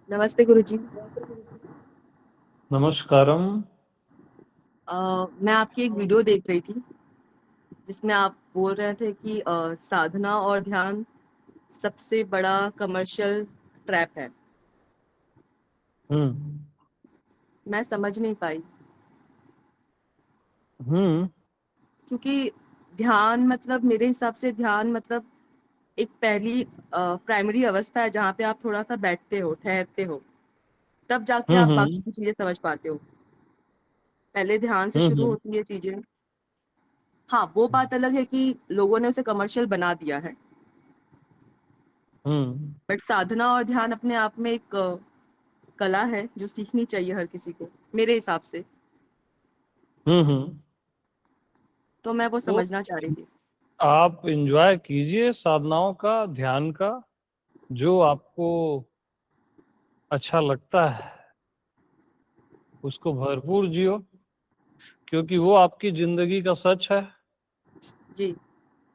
नमस्ते गुरुजी। नमस्कारम। मैं आपकी एक वीडियो देख रही थी जिसमें आप बोल रहे थे कि साधना और ध्यान सबसे बड़ा कमर्शियल ट्रैप है। हम्म। मैं समझ नहीं पाई हम्म। क्योंकि ध्यान मतलब मेरे हिसाब से ध्यान मतलब एक पहली प्राइमरी अवस्था है जहाँ पे आप थोड़ा सा बैठते हो, ठहरते हो, तब जाके आप बाकी हम्म। की चीजें समझ पाते हो। पहले ध्यान से शुरू हम्म। होती है चीजें। हाँ, वो बात अलग है कि लोगों ने उसे कमर्शियल बना दिया है, हम्म। बट साधना और ध्यान अपने आप में एक कला है जो सीखनी चाहिए हर किसी को, मेरे हिसाब से। हम्म। तो मैं वो तो समझना चाह रही थी। आप एंजॉय कीजिए साधनाओं का, ध्यान का, जो आपको अच्छा लगता है उसको भरपूर जियो, क्योंकि वो आपकी जिंदगी का सच है। जी।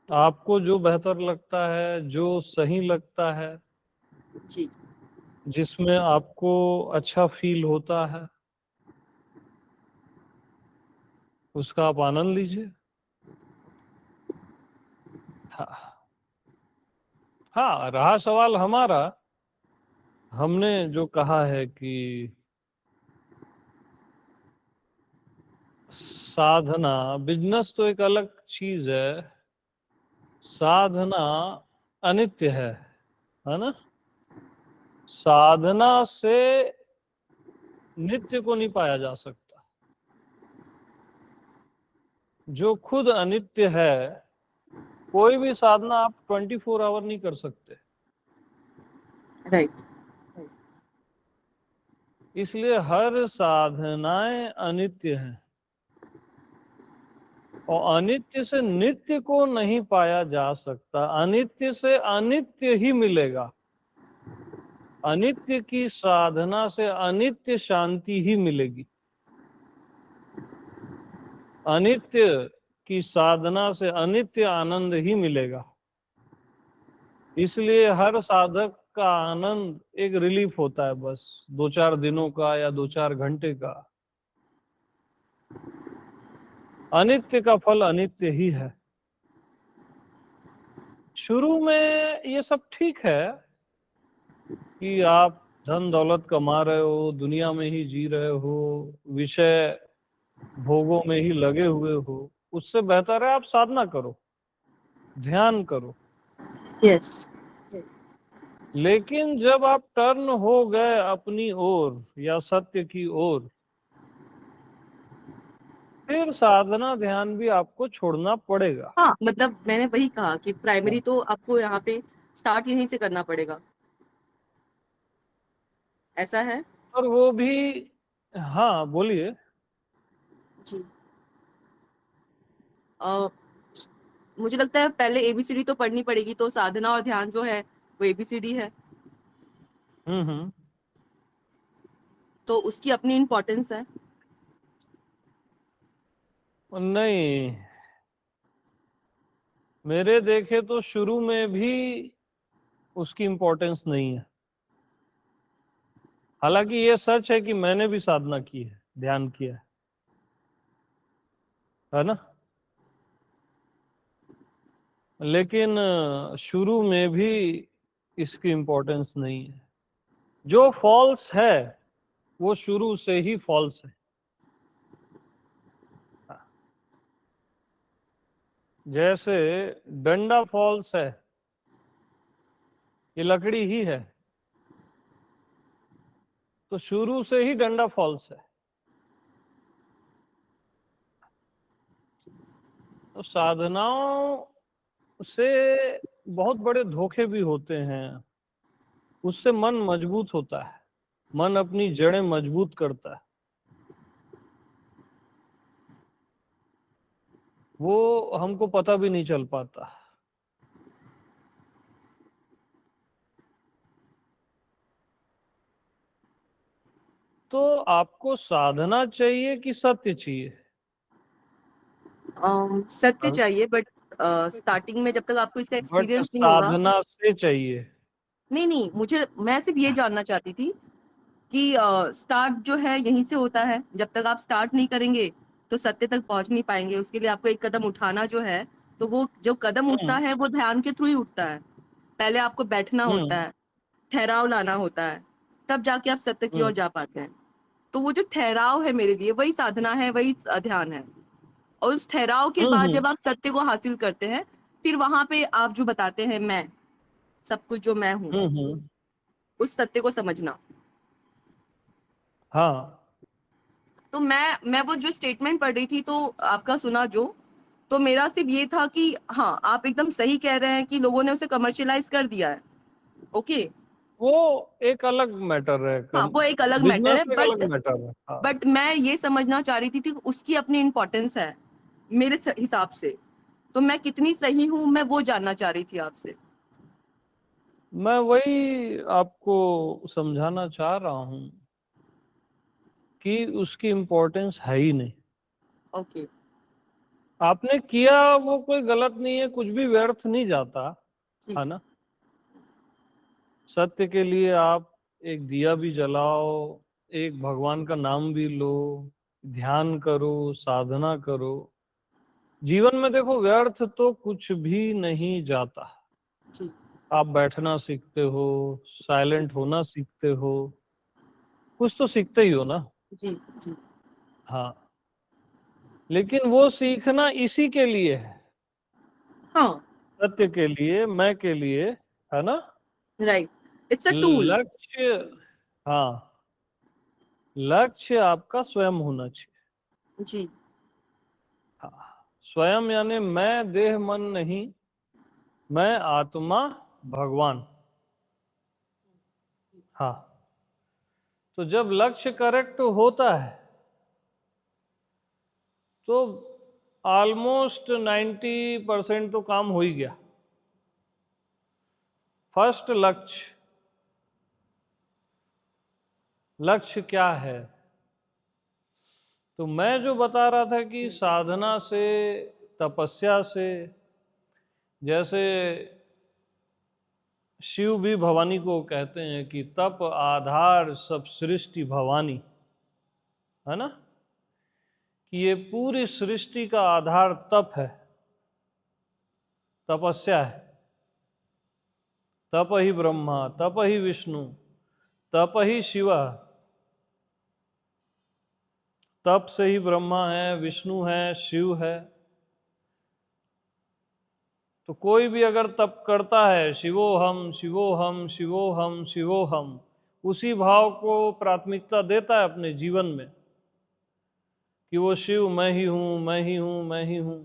आपको जो बेहतर लगता है, जो सही लगता है, जी। जिसमें आपको अच्छा फील होता है, उसका आप आनंद लीजिए। हाँ। हाँ, रहा सवाल हमारा, हमने जो कहा है कि साधना, बिजनेस तो एक अलग चीज है। साधना अनित्य है ना। साधना से नित्य को नहीं पाया जा सकता। जो खुद अनित्य है, कोई भी साधना आप 24 आवर नहीं कर सकते। राइट। इसलिए हर साधनाएं अनित्य हैं, और अनित्य से नित्य को नहीं पाया जा सकता। अनित्य से अनित्य ही मिलेगा। अनित्य की साधना से अनित्य शांति ही मिलेगी। अनित्य की साधना से अनित्य आनंद ही मिलेगा। इसलिए हर साधक का आनंद एक रिलीफ होता है, बस 2-4 दिनों का या 2-4 घंटे का। अनित्य का फल अनित्य ही है। शुरू में ये सब ठीक है कि आप धन दौलत कमा रहे हो, दुनिया में ही जी रहे हो, विषय भोगों में ही लगे हुए हो। उससे बेहतर है आप साधना करो, ध्यान करो। यस। लेकिन जब आप टर्न हो गए अपनी ओर या सत्य की ओर, फिर साधना ध्यान भी आपको छोड़ना पड़ेगा। हाँ, मतलब मैंने वही कहा कि हाँ। प्राइमरी तो आपको यहाँ पे स्टार्ट यहीं से करना पड़ेगा। ऐसा है। और वो भी, हाँ बोलिए। जी। अ, मुझे लगता है पहले एबीसीडी तो पढ़नी पड़ेगी, तो साधना और ध्यान जो है वो एबीसीडी है, हम्म। तो उसकी अपनी इम्पोर्टेंस है। नहीं, मेरे देखे तो शुरू में भी उसकी इम्पोर्टेंस नहीं है। हालांकि ये सच है कि मैंने भी साधना की है, ध्यान किया है ना। लेकिन शुरू में भी इसकी इम्पोर्टेंस नहीं है। जो फॉल्स है वो शुरू से ही फॉल्स है। हाँ, जैसे डंडा फॉल्स है, ये लकड़ी ही है, तो शुरू से ही डंडा फॉल्स है। तो साधनाओं से बहुत बड़े धोखे भी होते हैं। उससे मन मजबूत होता है, मन अपनी जड़ें मजबूत करता है। वो हमको पता भी नहीं चल पाता। तो आपको साधना चाहिए कि सत्य चाहिए? सत्य चाहिए, बट स्टार्टिंग में जब तक आपको इसका बट एक्सपीरियंस नहीं होगा। साधना से चाहिए। नहीं नहीं, मुझे मैं सिर्फ ये जानना चाहती थी कि स्टार्ट जो है यहीं से होता है। जब तक आप स्टार्ट नहीं करेंगे तो सत्य तक पहुंच नहीं पाएंगे। उसके लिए आपको एक कदम उठाना जो है, तो वो जो कदम उठता हम्म। है वो ध्यान के थ्रू ही उठता है। पहले आपको बैठना होता हम्म। है, ठहराव लाना होता है, तब जाके आप सत्य की ओर हम्म। जा पाते हैं। तो वो जो ठहराव है मेरे लिए वही साधना है, वही ध्यान है। और उस ठहराव के बाद हम्म। जब आप सत्य को हासिल करते हैं, फिर वहां पे आप जो बताते हैं मैं, सब कुछ जो मैं हूँ, हम्म। उस सत्य को समझना। हाँ। तो मैं वो जो स्टेटमेंट पढ़ रही थी तो आपका सुना जो, तो मेरा सिर्फ ये था कि हाँ आप एकदम सही कह रहे हैं कि लोगों ने उसे कमर्शियलाइज कर दिया है। ओके। वो एक अलग मैटर है, हाँ वो एक अलग मैटर बिजनेस है, एक अलग मैटर है। हाँ। बट मैं ये समझना चाह रही थी उसकी अपनी इम्पोर्टेंस है मेरे हिसाब से। तो मैं कितनी सही हूँ मैं वो जानना चाह रही थी आपसे। मैं वही आपको समझाना चाह रहा हूँ कि उसकी इम्पोर्टेंस है ही नहीं। ओके। आपने किया वो कोई गलत नहीं है, कुछ भी व्यर्थ नहीं जाता, जी है ना। सत्य के लिए आप एक दिया भी जलाओ, एक भगवान का नाम भी लो, ध्यान करो, साधना करो। जीवन में देखो व्यर्थ तो कुछ भी नहीं जाता। जी आप बैठना सीखते हो, साइलेंट होना सीखते हो, कुछ तो सीखते ही हो ना। जी जी। हाँ। लेकिन वो सीखना इसी के लिए है, हाँ। सत्य के लिए, मैं के लिए, है ना। राइट। It's a tool. लक्ष्य, हाँ, लक्ष्य आपका स्वयं होना चाहिए। जी हाँ, स्वयं यानी मैं देह मन नहीं, मैं आत्मा भगवान। हाँ। तो जब लक्ष्य करेक्ट होता है तो ऑलमोस्ट 90% तो काम हो ही गया। फर्स्ट लक्ष्य, लक्ष्य क्या है? तो मैं जो बता रहा था कि साधना से, तपस्या से, जैसे शिव भी भवानी को कहते हैं कि तप आधार सब सृष्टि भवानी, है ना, कि ये पूरी सृष्टि का आधार तप है, तपस्या है। तप ही ब्रह्मा, तप ही विष्णु, तप ही शिवा। तप से ही ब्रह्मा है, विष्णु है, शिव है। तो कोई भी अगर तप करता है, शिवो हम शिवो हम शिवो हम शिवो हम, उसी भाव को प्राथमिकता देता है अपने जीवन में कि वो शिव मैं ही हूं, मैं ही हूं, मैं ही हूं,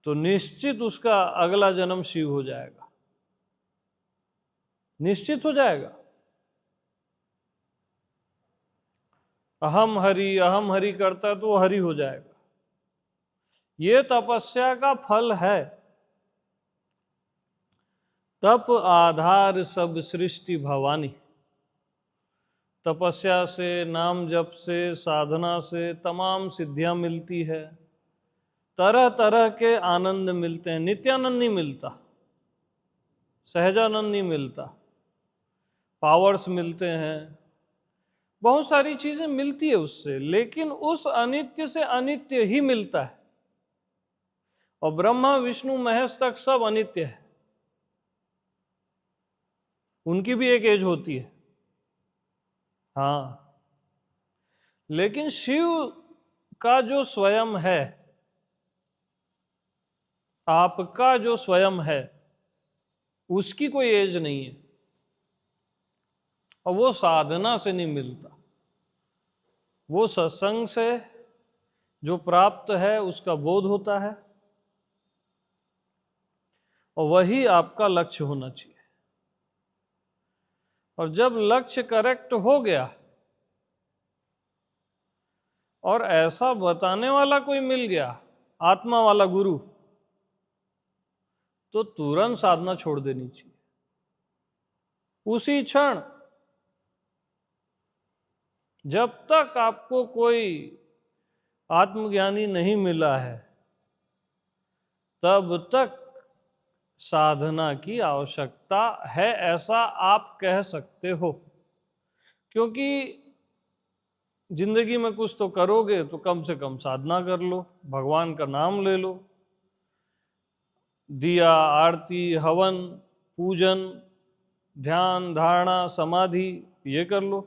तो निश्चित उसका अगला जन्म शिव हो जाएगा, निश्चित हो जाएगा। अहम हरि करता है तो वो हरि हो जाएगा। ये तपस्या का फल है। तप आधार सब सृष्टि भवानी। तपस्या से, नाम जप से, साधना से तमाम सिद्धियां मिलती है, तरह तरह के आनंद मिलते हैं। नित्यानंद नहीं मिलता, सहजानंद नहीं मिलता, पावर्स मिलते हैं, बहुत सारी चीजें मिलती है उससे, लेकिन उस अनित्य से अनित्य ही मिलता है। और ब्रह्मा विष्णु महेश तक सब अनित्य है, उनकी भी एक एज होती है। हाँ। लेकिन शिव का जो स्वयं है, आपका जो स्वयं है, उसकी कोई एज नहीं है। और वो साधना से नहीं मिलता, वो सत्संग से जो प्राप्त है उसका बोध होता है, और वही आपका लक्ष्य होना चाहिए। और जब लक्ष्य करेक्ट हो गया और ऐसा बताने वाला कोई मिल गया, आत्मा वाला गुरु, तो तुरंत साधना छोड़ देनी चाहिए उसी क्षण। जब तक आपको कोई आत्मज्ञानी नहीं मिला है तब तक साधना की आवश्यकता है, ऐसा आप कह सकते हो। क्योंकि जिंदगी में कुछ तो करोगे तो कम से कम साधना कर लो, भगवान का नाम ले लो, दिया, आरती, हवन, पूजन, ध्यान, धारणा, समाधि, ये कर लो।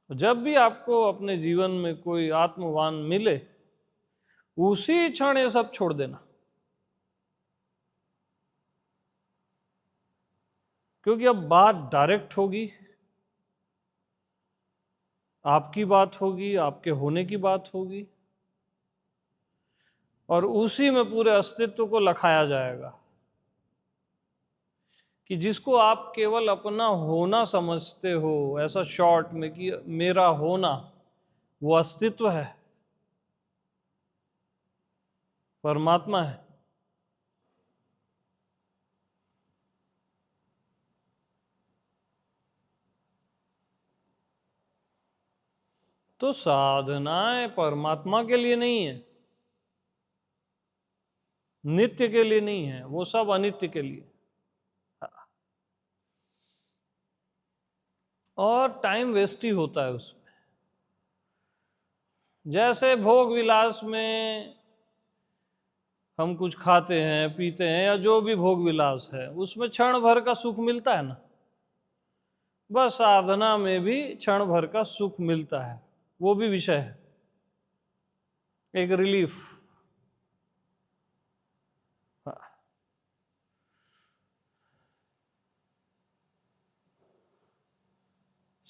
जब भी आपको अपने जीवन में कोई आत्मवान मिले, उसी क्षण ये सब छोड़ देना, क्योंकि अब बात डायरेक्ट होगी, आपकी बात होगी, आपके होने की बात होगी, और उसी में पूरे अस्तित्व को लखाया जाएगा कि जिसको आप केवल अपना होना समझते हो, ऐसा शॉर्ट में कि मेरा होना, वो अस्तित्व है, परमात्मा है। तो साधनाएं परमात्मा के लिए नहीं है, नित्य के लिए नहीं है, वो सब अनित्य के लिए। और टाइम वेस्ट ही होता है उसमें। जैसे भोग विलास में हम कुछ खाते हैं, पीते हैं, या जो भी भोग विलास है, उसमें क्षण भर का सुख मिलता है ना, बस साधना में भी क्षण भर का सुख मिलता है, वो भी विषय है, एक रिलीफ।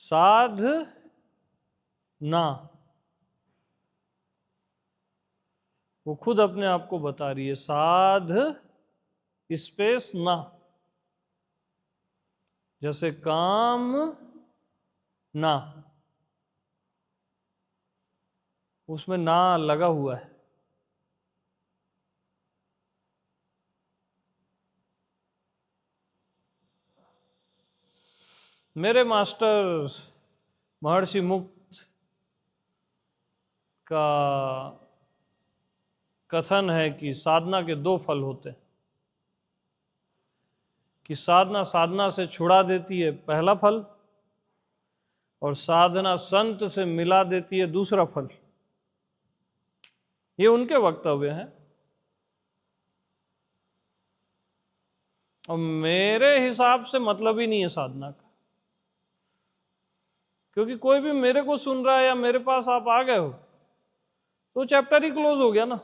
साधना, वो खुद अपने आप को बता रही है, साध स्पेस ना, जैसे काम ना, उसमें ना लगा हुआ है। मेरे मास्टर महर्षि मुक्त का कथन है कि साधना के दो फल होते हैं, कि साधना साधना से छुड़ा देती है, पहला फल, और साधना संत से मिला देती है, दूसरा फल। ये उनके वक्तव्य हैं, और मेरे हिसाब से मतलब ही नहीं है साधना का, क्योंकि कोई भी मेरे को सुन रहा है या मेरे पास आप आ गए हो तो चैप्टर ही क्लोज हो गया ना।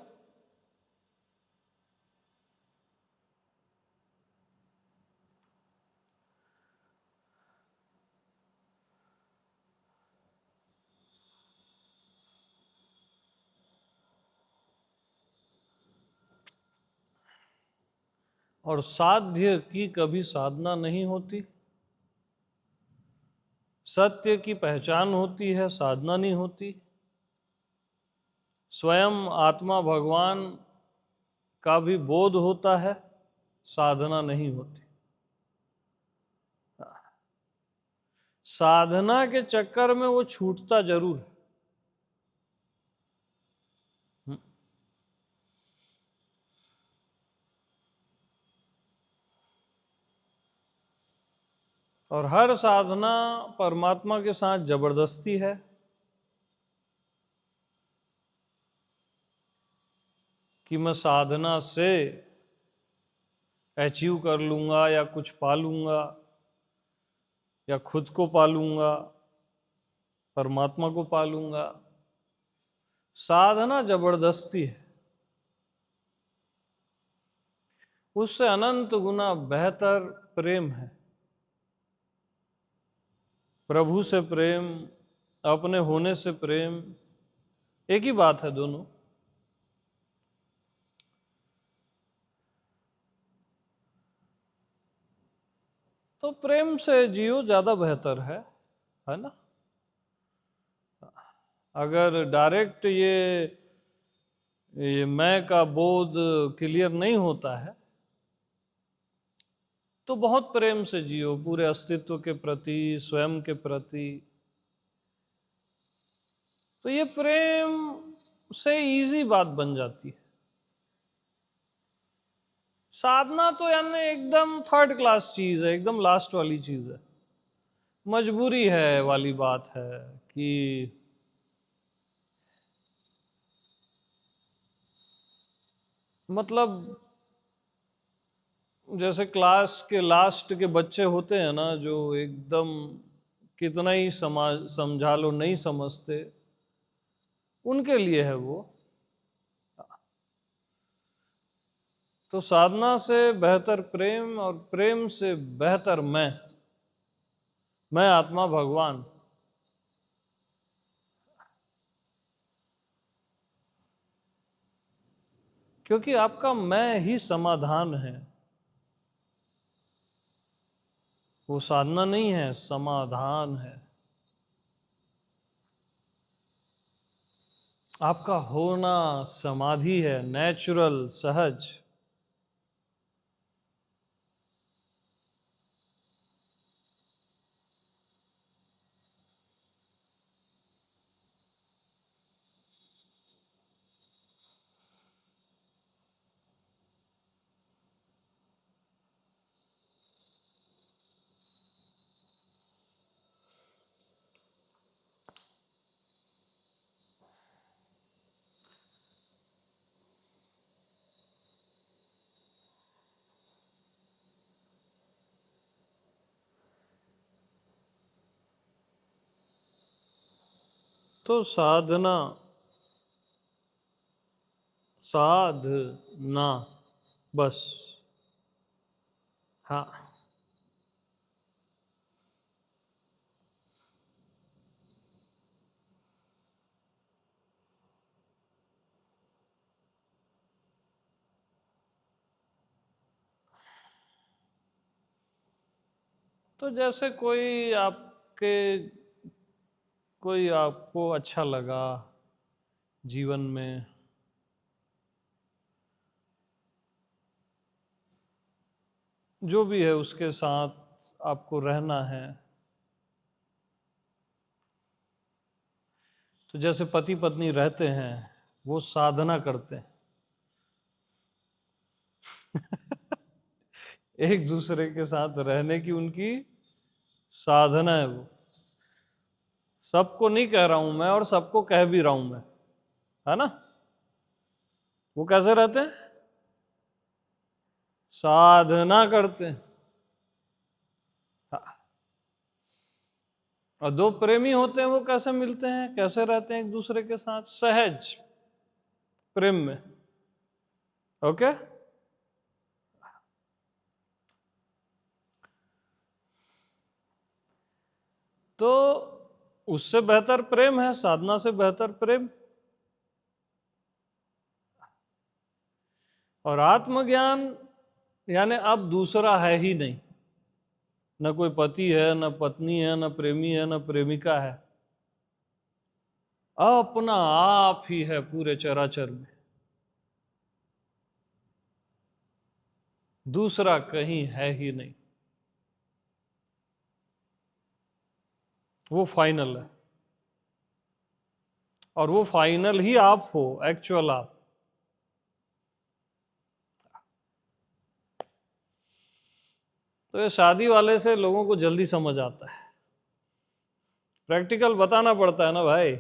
और साध्य की कभी साधना नहीं होती, सत्य की पहचान होती है, साधना नहीं होती। स्वयं आत्मा भगवान का भी बोध होता है, साधना नहीं होती। साधना के चक्कर में वो छूटता जरूर है। और हर साधना परमात्मा के साथ जबरदस्ती है, कि मैं साधना से अचीव कर लूंगा या कुछ पा लूंगा या खुद को पा लूंगा, परमात्मा को पा लूंगा। साधना जबरदस्ती है, उससे अनंत गुना बेहतर प्रेम है। प्रभु से प्रेम, अपने होने से प्रेम, एक ही बात है दोनों। तो प्रेम से जियो, ज्यादा बेहतर है ना। अगर डायरेक्ट ये मैं का बोध क्लियर नहीं होता है, तो बहुत प्रेम से जियो, पूरे अस्तित्व के प्रति, स्वयं के प्रति। तो ये प्रेम से इजी बात बन जाती है। साधना तो यानी एकदम थर्ड क्लास चीज है, एकदम लास्ट वाली चीज है, मजबूरी है वाली बात है कि मतलब जैसे क्लास के लास्ट के बच्चे होते हैं ना, जो एकदम कितना ही समाज समझा लो नहीं समझते, उनके लिए है वो। तो साधना से बेहतर प्रेम और प्रेम से बेहतर मैं आत्मा भगवान। क्योंकि आपका मैं ही समाधान है, वो साधना नहीं है, समाधान है। आपका होना समाधि है, नेचुरल, सहज। तो साधना, साधना, बस। हाँ, तो जैसे कोई आपको अच्छा लगा जीवन में, जो भी है उसके साथ आपको रहना है। तो जैसे पति पत्नी रहते हैं, वो साधना करते हैं। एक दूसरे के साथ रहने की उनकी साधना है वो। सबको नहीं कह रहा हूं मैं, और सबको कह भी रहा हूं मैं, है ना। वो कैसे रहते हैं? साधना करते हैं। हाँ। और दो प्रेमी होते हैं, वो कैसे मिलते हैं, कैसे रहते हैं एक दूसरे के साथ? सहज प्रेम में। ओके। तो उससे बेहतर प्रेम है, साधना से बेहतर प्रेम। और आत्मज्ञान यानी अब दूसरा है ही नहीं, न कोई पति है, न पत्नी है, न प्रेमी है, न प्रेमिका है। अपना आप ही है पूरे चराचर में, दूसरा कहीं है ही नहीं। वो फाइनल है, और वो फाइनल ही आप हो, एक्चुअल आप। तो ये शादी वाले से लोगों को जल्दी समझ आता है, प्रैक्टिकल बताना पड़ता है ना भाई।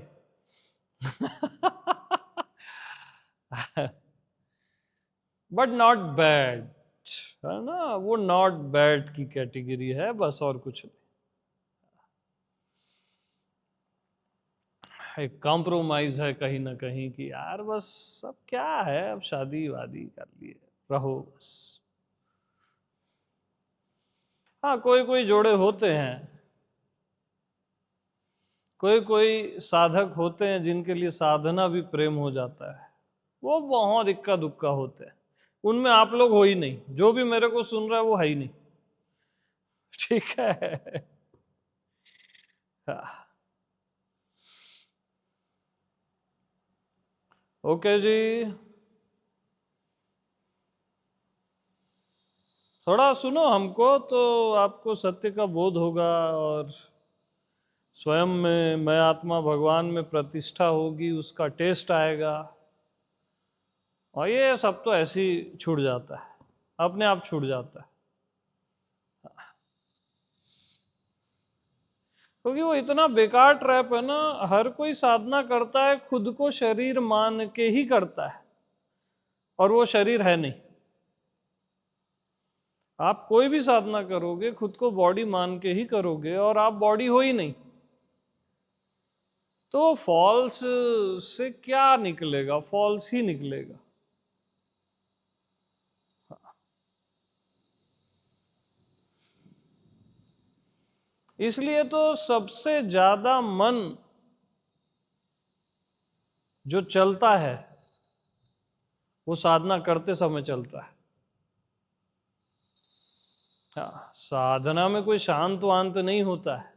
बट नॉट बैड, है ना, वो नॉट बैड की कैटेगरी है, बस और कुछ नहीं। एक कॉम्प्रोमाइज है कहीं ना कहीं कि यार बस अब क्या है, अब शादी वादी कर लिए, रहो बस। हाँ, कोई कोई जोड़े होते हैं, कोई कोई साधक होते हैं जिनके लिए साधना भी प्रेम हो जाता है। वो बहुत इक्का दुक्का होते हैं, उनमें आप लोग हो ही नहीं। जो भी मेरे को सुन रहा है वो है ही नहीं। ठीक है। हाँ। ओके जी। थोड़ा सुनो हमको, तो आपको सत्य का बोध होगा, और स्वयं में मैं आत्मा भगवान में प्रतिष्ठा होगी, उसका टेस्ट आएगा। और ये सब तो ऐसे ही छूट जाता है। अपने आप छूट जाता है, क्योंकि वो इतना बेकार ट्रैप है ना। हर कोई साधना करता है खुद को शरीर मान के ही करता है, और वो शरीर है नहीं। आप कोई भी साधना करोगे खुद को बॉडी मान के ही करोगे, और आप बॉडी हो ही नहीं, तो फॉल्स से क्या निकलेगा? फॉल्स ही निकलेगा। इसलिए तो सबसे ज्यादा मन जो चलता है वो साधना करते समय चलता है। हाँ, साधना में कोई शांत वांत नहीं होता है।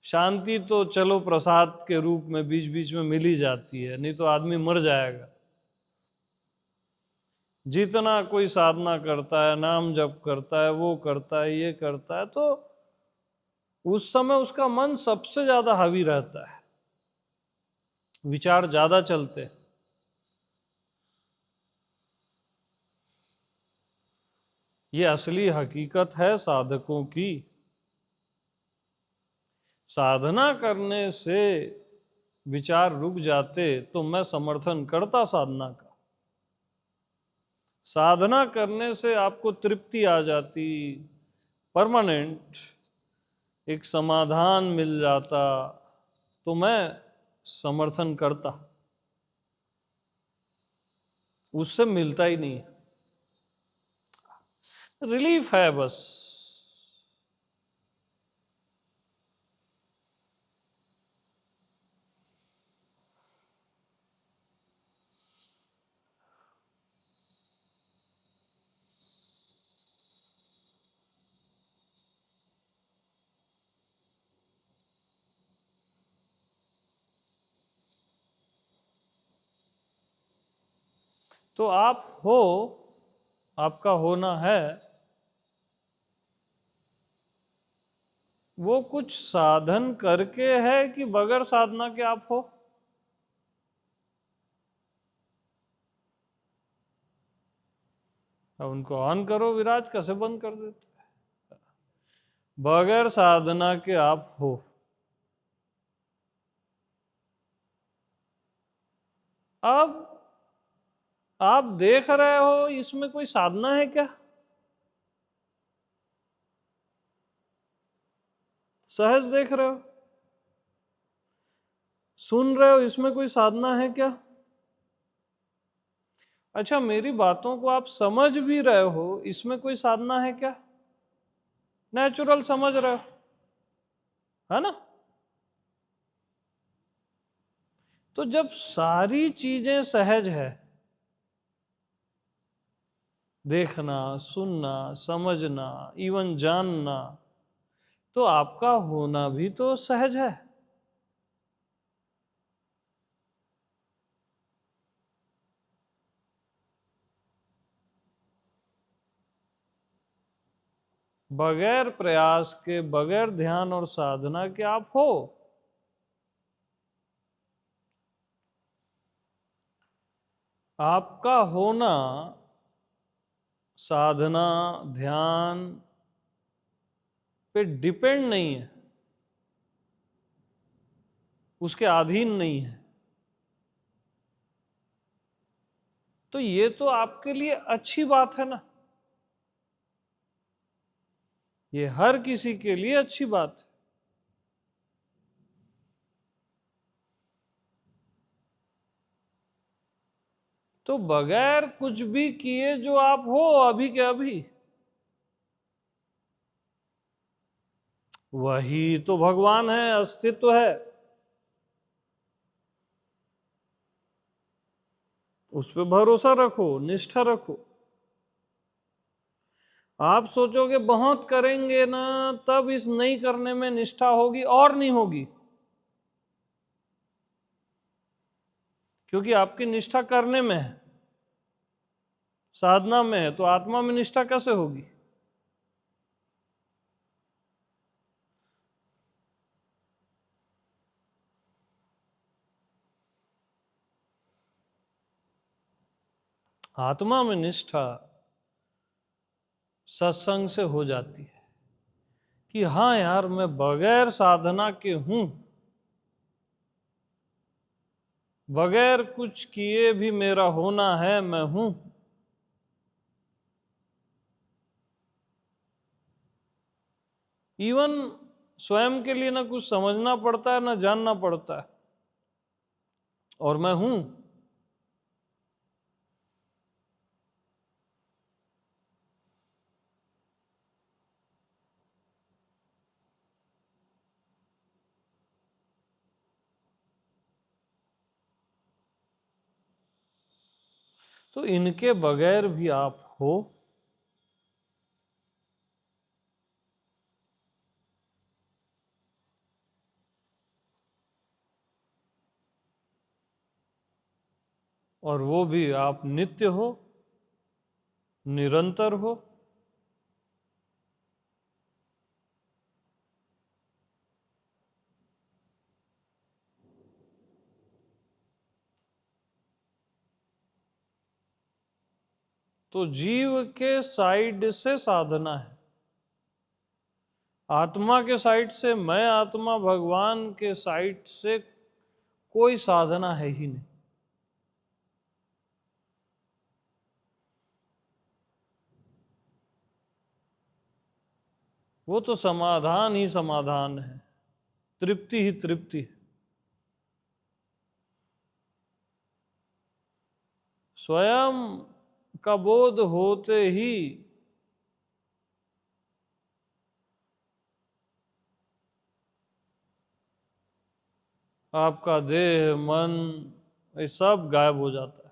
शांति तो चलो प्रसाद के रूप में बीच बीच में मिल ही जाती है, नहीं तो आदमी मर जाएगा। जितना कोई साधना करता है, नाम जप करता है, वो करता है, ये करता है, तो उस समय उसका मन सबसे ज्यादा हावी रहता है, विचार ज्यादा चलते हैं। ये असली हकीकत है साधकों की। साधना करने से विचार रुक जाते तो मैं समर्थन करता साधना का। साधना करने से आपको तृप्ति आ जाती, परमानेंट एक समाधान मिल जाता, तो मैं समर्थन करता। उससे मिलता ही नहीं, रिलीफ है बस। तो आप हो, आपका होना है, वो कुछ साधन करके है कि बगैर साधना के आप हो? अब उनको ऑन करो विराज, कैसे बंद कर देते? बगैर साधना के आप हो। अब आप देख रहे हो इसमें कोई साधना है क्या? सहज देख रहे हो, सुन रहे हो, इसमें कोई साधना है क्या? अच्छा, मेरी बातों को आप समझ भी रहे हो, इसमें कोई साधना है क्या? नेचुरल समझ रहे हो, है ना? तो जब सारी चीजें सहज है, देखना, सुनना, समझना, इवन जानना, तो आपका होना भी तो सहज है। बगैर प्रयास के, बगैर ध्यान और साधना के आप हो। आपका होना साधना, ध्यान पे डिपेंड नहीं है, उसके अधीन नहीं है। तो ये तो आपके लिए अच्छी बात है ना, ये हर किसी के लिए अच्छी बात है। तो बगैर कुछ भी किए जो आप हो अभी के अभी, वही तो भगवान है, अस्तित्व है। उस पर भरोसा रखो, निष्ठा रखो। आप सोचोगे बहुत करेंगे ना तब इस नहीं करने में निष्ठा होगी, और नहीं होगी, क्योंकि आपकी निष्ठा करने में है, साधना में है, तो आत्मा में निष्ठा कैसे होगी? आत्मा में निष्ठा सत्संग से हो जाती है कि हाँ यार, मैं बगैर साधना के हूं, बगैर कुछ किए भी मेरा होना है, मैं हूं। इवन स्वयं के लिए ना कुछ समझना पड़ता है ना जानना पड़ता है, और मैं हूं। तो इनके बगैर भी आप हो। और वो भी आप नित्य हो, निरंतर हो। तो जीव के साइड से साधना है, आत्मा के साइड से, मैं आत्मा भगवान के साइड से कोई साधना है ही नहीं। वो तो समाधान ही समाधान है, तृप्ति ही तृप्ति है। स्वयं का बोध होते ही आपका देह मन ये सब गायब हो जाता है।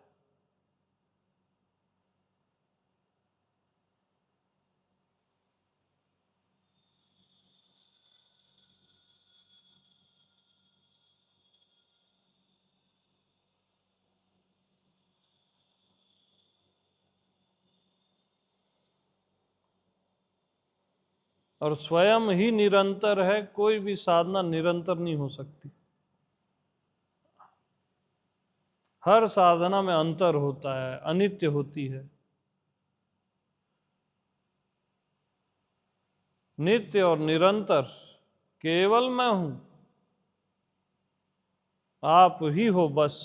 और स्वयं ही निरंतर है, कोई भी साधना निरंतर नहीं हो सकती। हर साधना में अंतर होता है, अनित्य होती है। नित्य और निरंतर केवल मैं हूं, आप ही हो बस।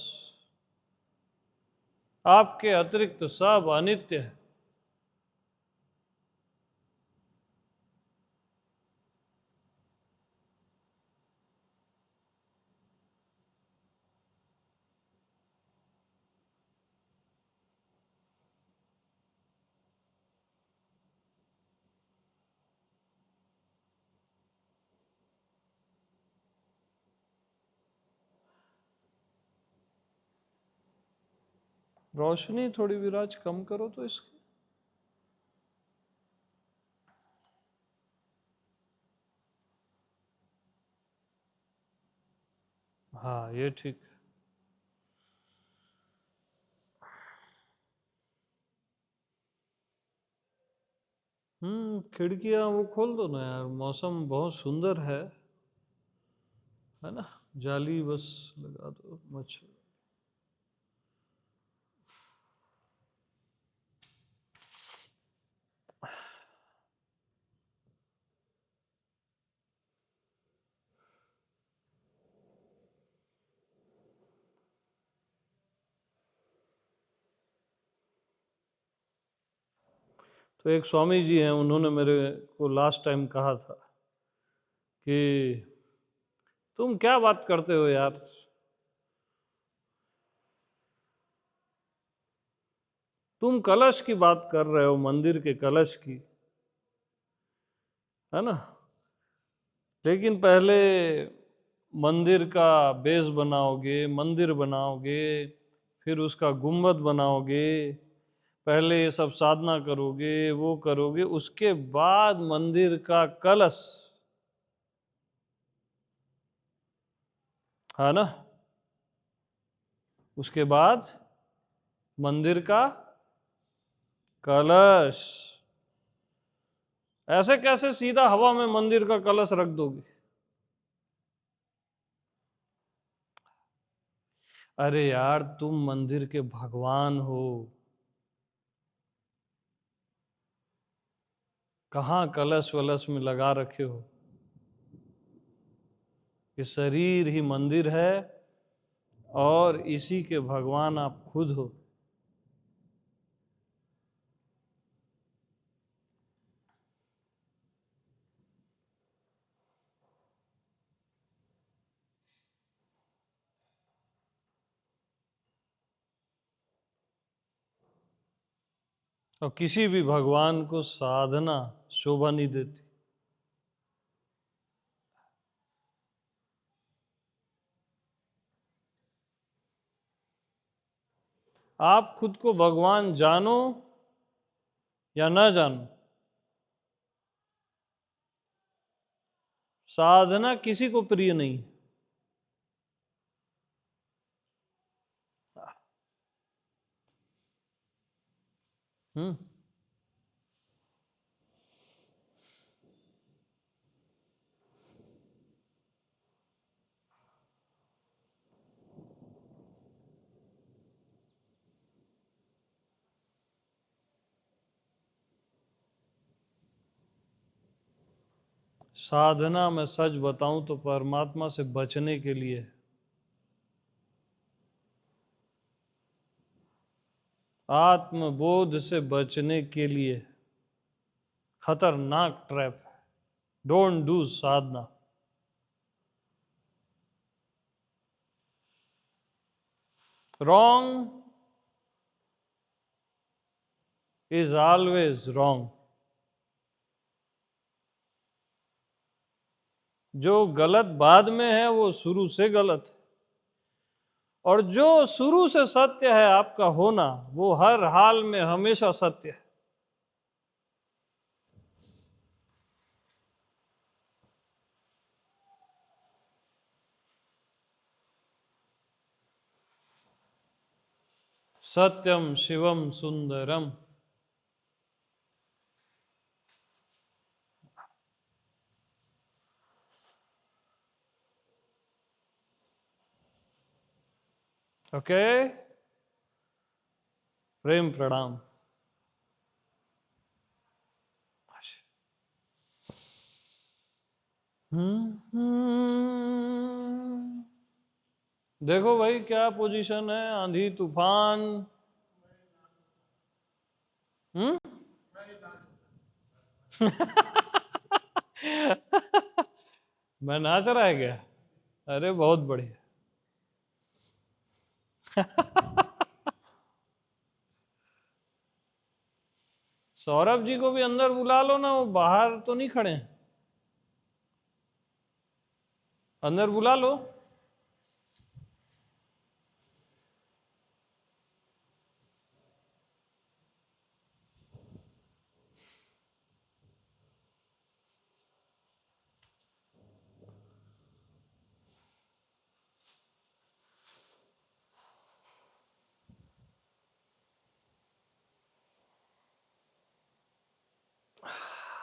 आपके अतिरिक्त सब अनित्य है। रोशनी थोड़ी विराज कम करो तो इसकी। हाँ, ये ठीक है। खिड़कियां वो खोल दो ना यार, मौसम बहुत सुंदर है ना। जाली बस लगा दो, मच्छर। तो एक स्वामी जी हैं, उन्होंने मेरे को लास्ट टाइम कहा था कि तुम क्या बात करते हो यार, तुम कलश की बात कर रहे हो, मंदिर के कलश की, है ना। लेकिन पहले मंदिर का बेस बनाओगे, मंदिर बनाओगे, फिर उसका गुंबद बनाओगे, पहले ये सब साधना करोगे, वो करोगे, उसके बाद मंदिर का कलश, है ना। उसके बाद मंदिर का कलश। ऐसे कैसे सीधा हवा में मंदिर का कलश रख दोगे? अरे यार, तुम मंदिर के भगवान हो, कहाँ कलश वलश में लगा रखे हो। ये शरीर ही मंदिर है और इसी के भगवान आप खुद हो। और किसी भी भगवान को साधना शोभा नहीं देती। आप खुद को भगवान जानो या न जानो, साधना किसी को प्रिय नहीं। हम्म। साधना मैं सच बताऊं तो परमात्मा से बचने के लिए, आत्मबोध से बचने के लिए खतरनाक ट्रैप है। Don't do Sadhana. Wrong is always wrong. जो गलत बाद में है वो शुरू से गलत है, और जो शुरू से सत्य है आपका होना, वो हर हाल में हमेशा सत्य है। सत्यम शिवम सुंदरम। ओके, प्रेम प्रणाम। देखो भाई क्या पोजीशन है, आंधी तूफान। हम्म। मैं नाच रहा है क्या? अरे बहुत बढ़िया। सौरभ जी को भी अंदर बुला लो ना, वो बाहर तो नहीं खड़े हैं, अंदर बुला लो।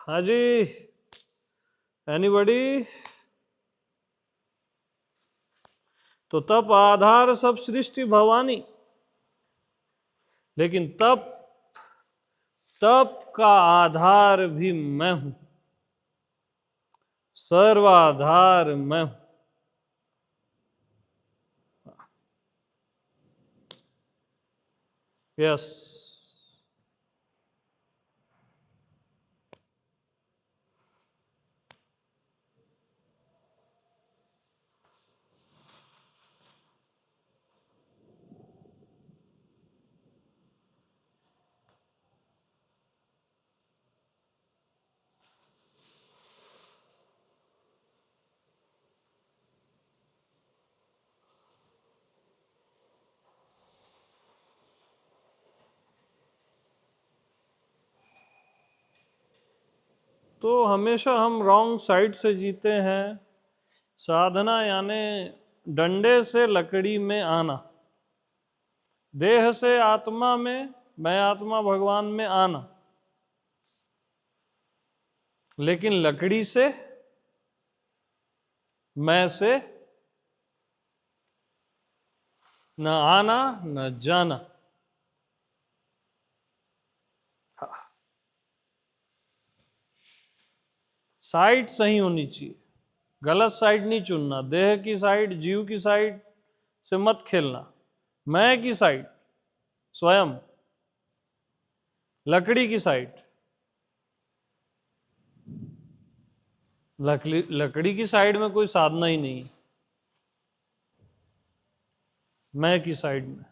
हाँ जी, एनीबॉडी? तो तप आधार सब सृष्टि भवानी, लेकिन तप तप का आधार भी मैं हूं, सर्वाधार मैं हूं। यस। तो हमेशा हम रॉन्ग साइड से जीते हैं। साधना यानी डंडे से लकड़ी में आना, देह से आत्मा में, मैं आत्मा भगवान में आना, लेकिन लकड़ी से, मैं से न आना न जाना। साइड सही होनी चाहिए, गलत साइड नहीं चुनना। देह की साइड, जीव की साइड से मत खेलना। मैं की साइड, स्वयं, लकड़ी की साइड, लकड़ी की साइड में कोई साधना ही नहीं, मैं की साइड में।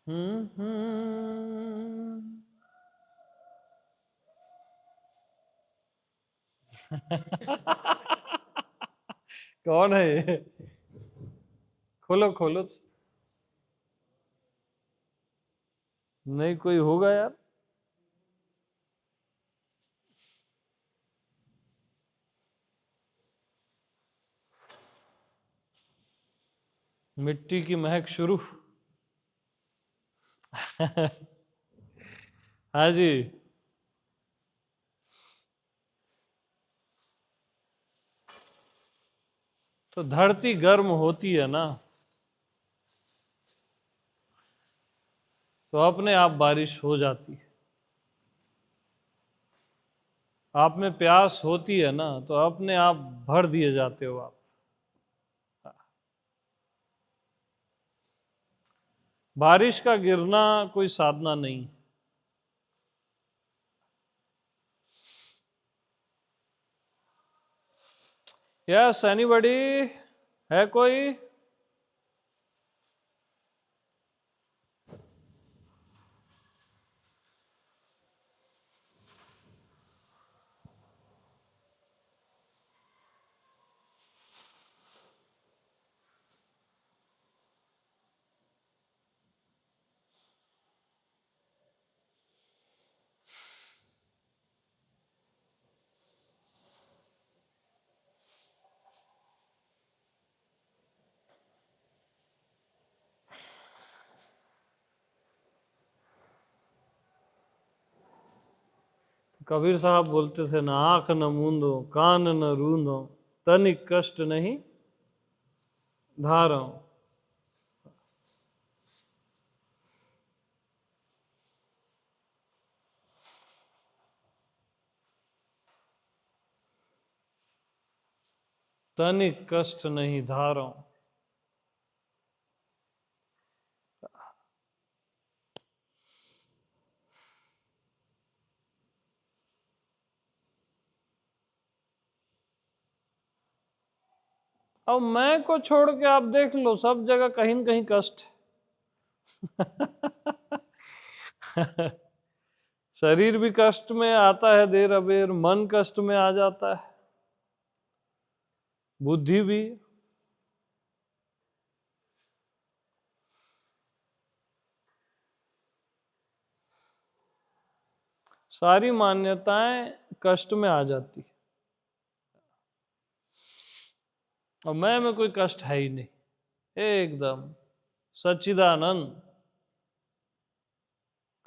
हम्म। कौन है ये? खोलो खोलो। नहीं कोई होगा यार। मिट्टी की महक शुरू। हाँ जी। तो धरती गर्म होती है ना, तो अपने आप बारिश हो जाती है। आप में प्यास होती है ना, तो अपने आप भर दिए जाते हो आप। बारिश का गिरना कोई साधना नहीं। यस एनीबॉडी, है कोई? कबीर साहब बोलते थे ना, आंख न मूंदो, कान न रूंदो, तनिक कष्ट नहीं धारो। तनिक कष्ट नहीं धारो। अब मैं को छोड़ के आप देख लो, सब जगह कहीं न कहीं कष्ट है। शरीर भी कष्ट में आता है देर अबेर, मन कष्ट में आ जाता है, बुद्धि भी। सारी मान्यताएं कष्ट में आ जाती है। और मैं में कोई कष्ट है ही नहीं, एकदम सच्चिदानंद,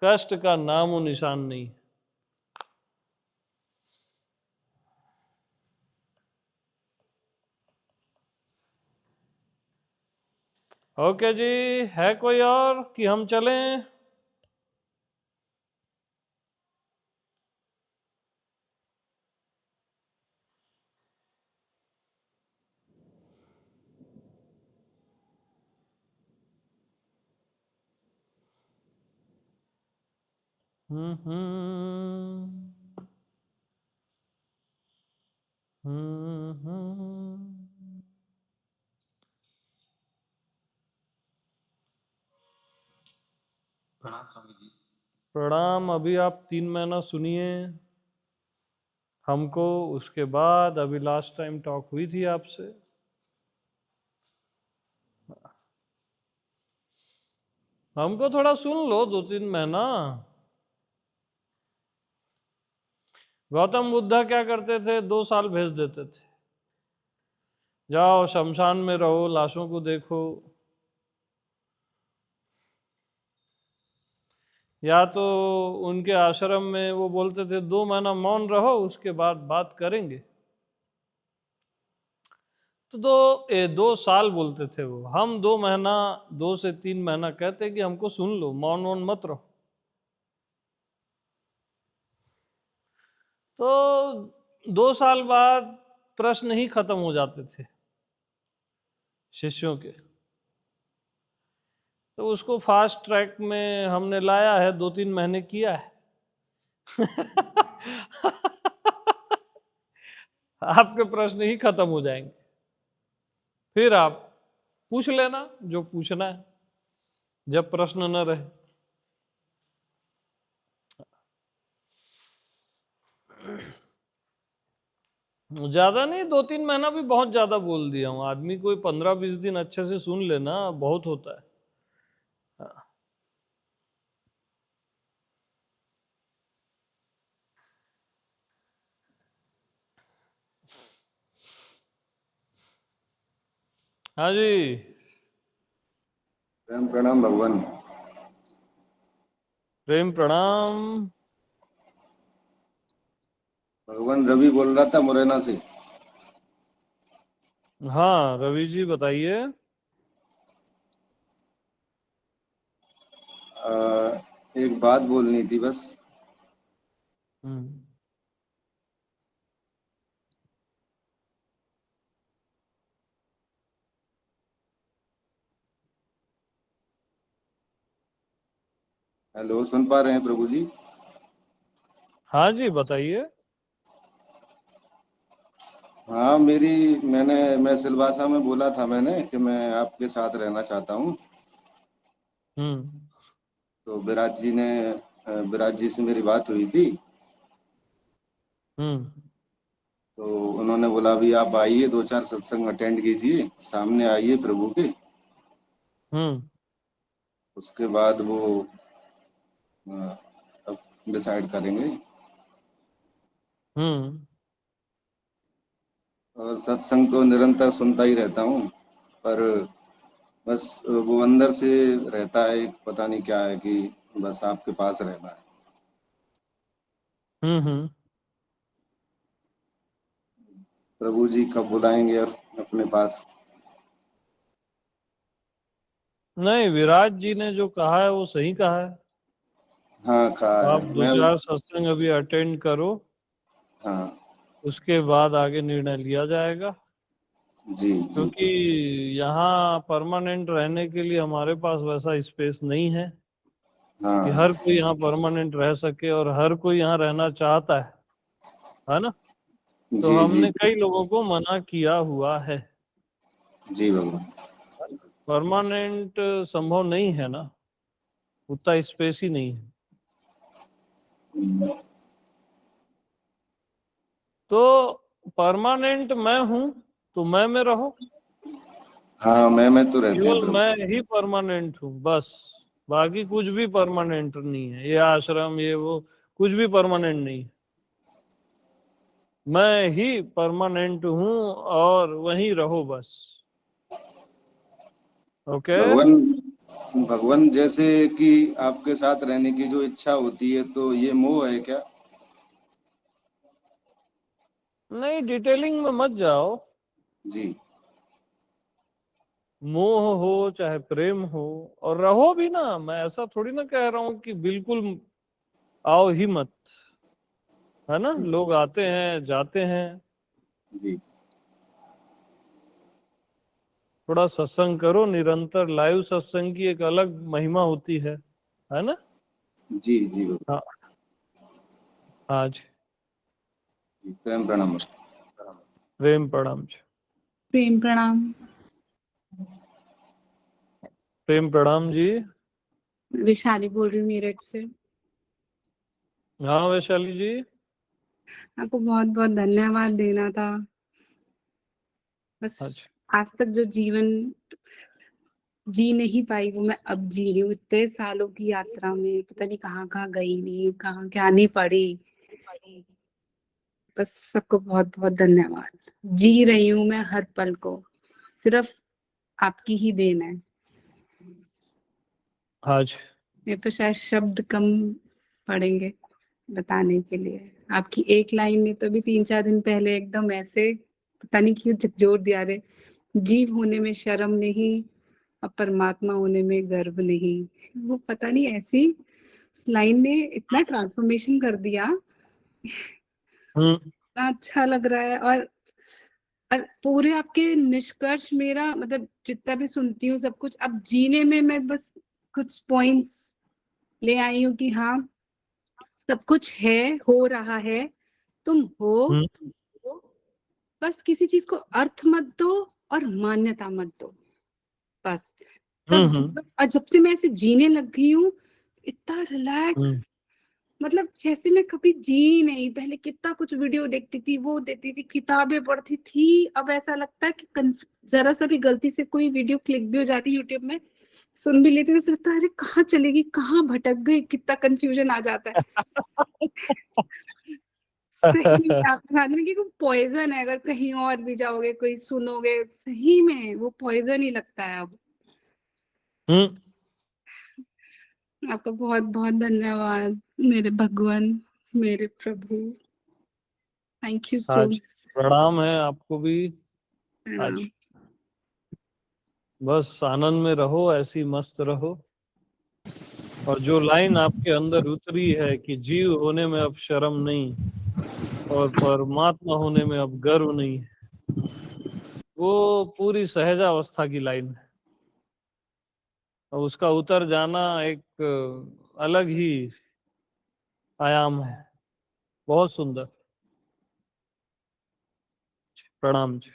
कष्ट का नामो निशान नहीं। ओके जी, है कोई और कि हम चलें? हम्म। प्रणाम स्वामी जी। प्रणाम। अभी आप 3 महीना सुनिए हमको, उसके बाद अभी लास्ट टाइम टॉक हुई थी आपसे। हमको थोड़ा सुन लो 2-3 महीना। गौतम बुद्धा क्या करते थे? 2 साल भेज देते थे, जाओ शमशान में रहो, लाशों को देखो। या तो उनके आश्रम में वो बोलते थे 2 महीना मौन रहो, उसके बाद बात करेंगे। तो 2 साल बोलते थे वो। हम 2 महीना, 2 से 3 महीना कहते कि हमको सुन लो, मौन वौन मत रहो। तो 2 साल बाद प्रश्न ही खत्म हो जाते थे शिष्यों के। तो उसको फास्ट ट्रैक में हमने लाया है, 2-3 महीने किया है। आपके प्रश्न ही खत्म हो जाएंगे, फिर आप पूछ लेना जो पूछना है, जब प्रश्न न रहे। ज्यादा नहीं, 2-3 महीना भी बहुत ज्यादा बोल दिया हूँ। आदमी कोई 15-20 दिन अच्छे से सुन लेना बहुत होता है। हाँ जी, प्रेम प्रणाम भगवान। प्रेम प्रणाम। भगवान रवि बोल रहा था मुरैना से। हाँ रवि जी बताइए। एक बात बोलनी थी बस। हम्म, हेलो, सुन पा रहे हैं प्रभु जी? हाँ जी बताइए। हाँ, मैं सिलवासा में बोला था मैंने कि मैं आपके साथ रहना चाहता हूँ। हम्म तो विराज जी से मेरी बात हुई थी। हम्म तो उन्होंने बोला अभी आप आइए, 2-4 सत्संग अटेंड कीजिए, सामने आइए प्रभु के, हम्म उसके बाद वो अब डिसाइड करेंगे। हम्म और सत्संग तो निरंतर सुनता ही रहता हूँ, पर बस वो अंदर से रहता है, एक पता नहीं क्या है कि बस आपके पास रहना है। हम्म। प्रभु जी कब बुलाएंगे अपने पास? नहीं, विराज जी ने जो कहा है वो सही कहा है। हाँ, कहा आप है दो मैं। चार सत्संग अभी अटेंड करो, हाँ उसके बाद आगे निर्णय लिया जाएगा। जी जी। क्योंकि यहाँ परमानेंट रहने के लिए हमारे पास वैसा स्पेस नहीं है कि हाँ हर कोई यहाँ परमानेंट रह सके, और हर कोई यहाँ रहना चाहता है ना। तो जी जी हमने कई लोगों को मना किया हुआ है। जी भगवान। परमानेंट संभव नहीं है ना, उतना स्पेस ही नहीं है। तो परमानेंट मैं हूँ, तो मैं में रहो। हाँ, मैं तो रहते हैं केवल प्रभु। मैं ही परमानेंट हूँ बस, बाकी कुछ भी परमानेंट नहीं है। ये आश्रम ये वो कुछ भी परमानेंट नहीं है। मैं ही परमानेंट हूँ और वहीं रहो बस। ओके। भगवान भगवान, जैसे कि आपके साथ रहने की जो इच्छा होती है, तो ये मोह है क्या? नहीं, डिटेलिंग में मत जाओ। जी मोह हो चाहे प्रेम हो, और रहो भी ना। मैं ऐसा थोड़ी ना कह रहा हूँ कि बिल्कुल आओ ही मत, है ना। लोग आते हैं जाते हैं। जी थोड़ा सत्संग करो निरंतर। लाइव सत्संग की एक अलग महिमा होती है ना। जी जी भगवान। हाँ, आज जी, प्रेम प्रणाम। प्रेम प्रणाम जी। प्रेम प्रणाम। प्रेम प्रणाम जी। विशाली बोल रही हूँ मेरठ से। हाँ वैशाली जी। आपको बहुत बहुत धन्यवाद देना था। बस अच्छा। आज तक जो जीवन जी नहीं पाई वो मैं अब जी रही हूँ। इतने सालों की यात्रा में पता नहीं कहाँ कहाँ गई नहीं, कहाँ क्या नहीं पड़ी। बस सबको बहुत बहुत धन्यवाद। जी रही हूँ मैं हर पल को, सिर्फ आपकी ही देन है। आज मेरे तो शायद शब्द कम पड़ेंगे बताने के लिए। आपकी एक लाइन ने तो भी 3-4 दिन पहले एकदम ऐसे पता नहीं क्यों झकझोर दिया रे। जीव होने में शर्म नहीं, अब परमात्मा होने में गर्व नहीं। वो पता नहीं ऐसी उस लाइन ने इतना ट्रांसफॉर्मेशन कर दिया। इतना अच्छा लग रहा है। और पूरे आपके निष्कर्ष, मेरा मतलब जितना भी सुनती हूँ सब कुछ, अब जीने में मैं बस कुछ पॉइंट्स ले आई हूँ कि हाँ सब कुछ है, हो रहा है, तुम हो, हम्म बस किसी चीज को अर्थ मत दो और मान्यता मत दो, बस। हम्म जब से मैं ऐसे जीने लग गई हूँ, इतना हम्म रिलैक्स, मतलब जैसे मैं कभी जी नहीं। पहले कितना कुछ वीडियो देखती थी, वो देखती थी, किताबें पढ़ती थी, अब ऐसा लगता है कि जरा सा भी गलती से कोई वीडियो क्लिक भी हो जाती है यूट्यूब में, सुन भी लेती हूँ, तो लगता है अरे कहाँ चलेगी, कहाँ भटक गई, कितना कंफ्यूजन आ जाता है। सही में आप खाते हैं कि वो पॉइजन है, अगर कहीं और भी जाओगे कोई सुनोगे, सही में वो पॉइजन ही लगता है अब। हम्म आपका बहुत बहुत धन्यवाद मेरे भगवान, मेरे प्रभु, थैंक यू सो आज प्रणाम है आपको भी। आज मच। बस आनंद में रहो, ऐसी मस्त रहो। और जो लाइन आपके अंदर उतरी है कि जीव होने में अब शर्म नहीं और परमात्मा होने में अब गर्व नहीं, वो पूरी सहजावस्था की लाइन है। और उसका उतर जाना एक अलग ही आयाम है। बहुत सुंदर। प्रणाम जी।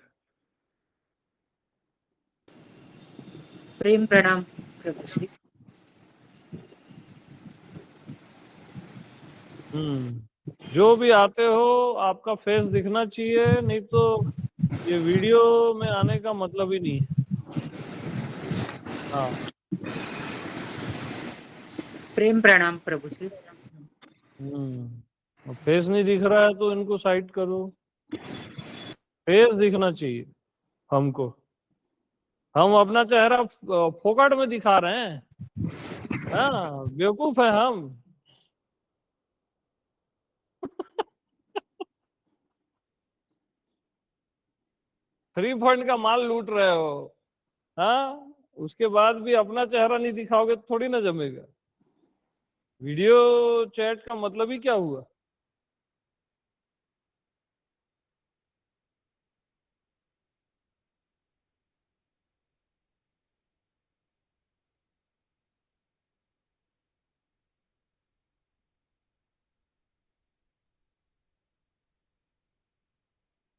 प्रेम प्रणाम प्रभु श्री। जो भी आते हो आपका फेस दिखना चाहिए, नहीं तो ये वीडियो में आने का मतलब ही नहीं है। हाँ। प्रेम प्रणाम प्रभु श्री। फेस नहीं दिख रहा है तो इनको साइड करो। फेस दिखना चाहिए हमको। हम अपना चेहरा फोकट में दिखा रहे हैं। हाँ, बेवकूफ है हम। फ्री फंड का माल लूट रहे हो। हाँ, उसके बाद भी अपना चेहरा नहीं दिखाओगे तो थोड़ी ना जमेगा। वीडियो चैट का मतलब ही क्या हुआ?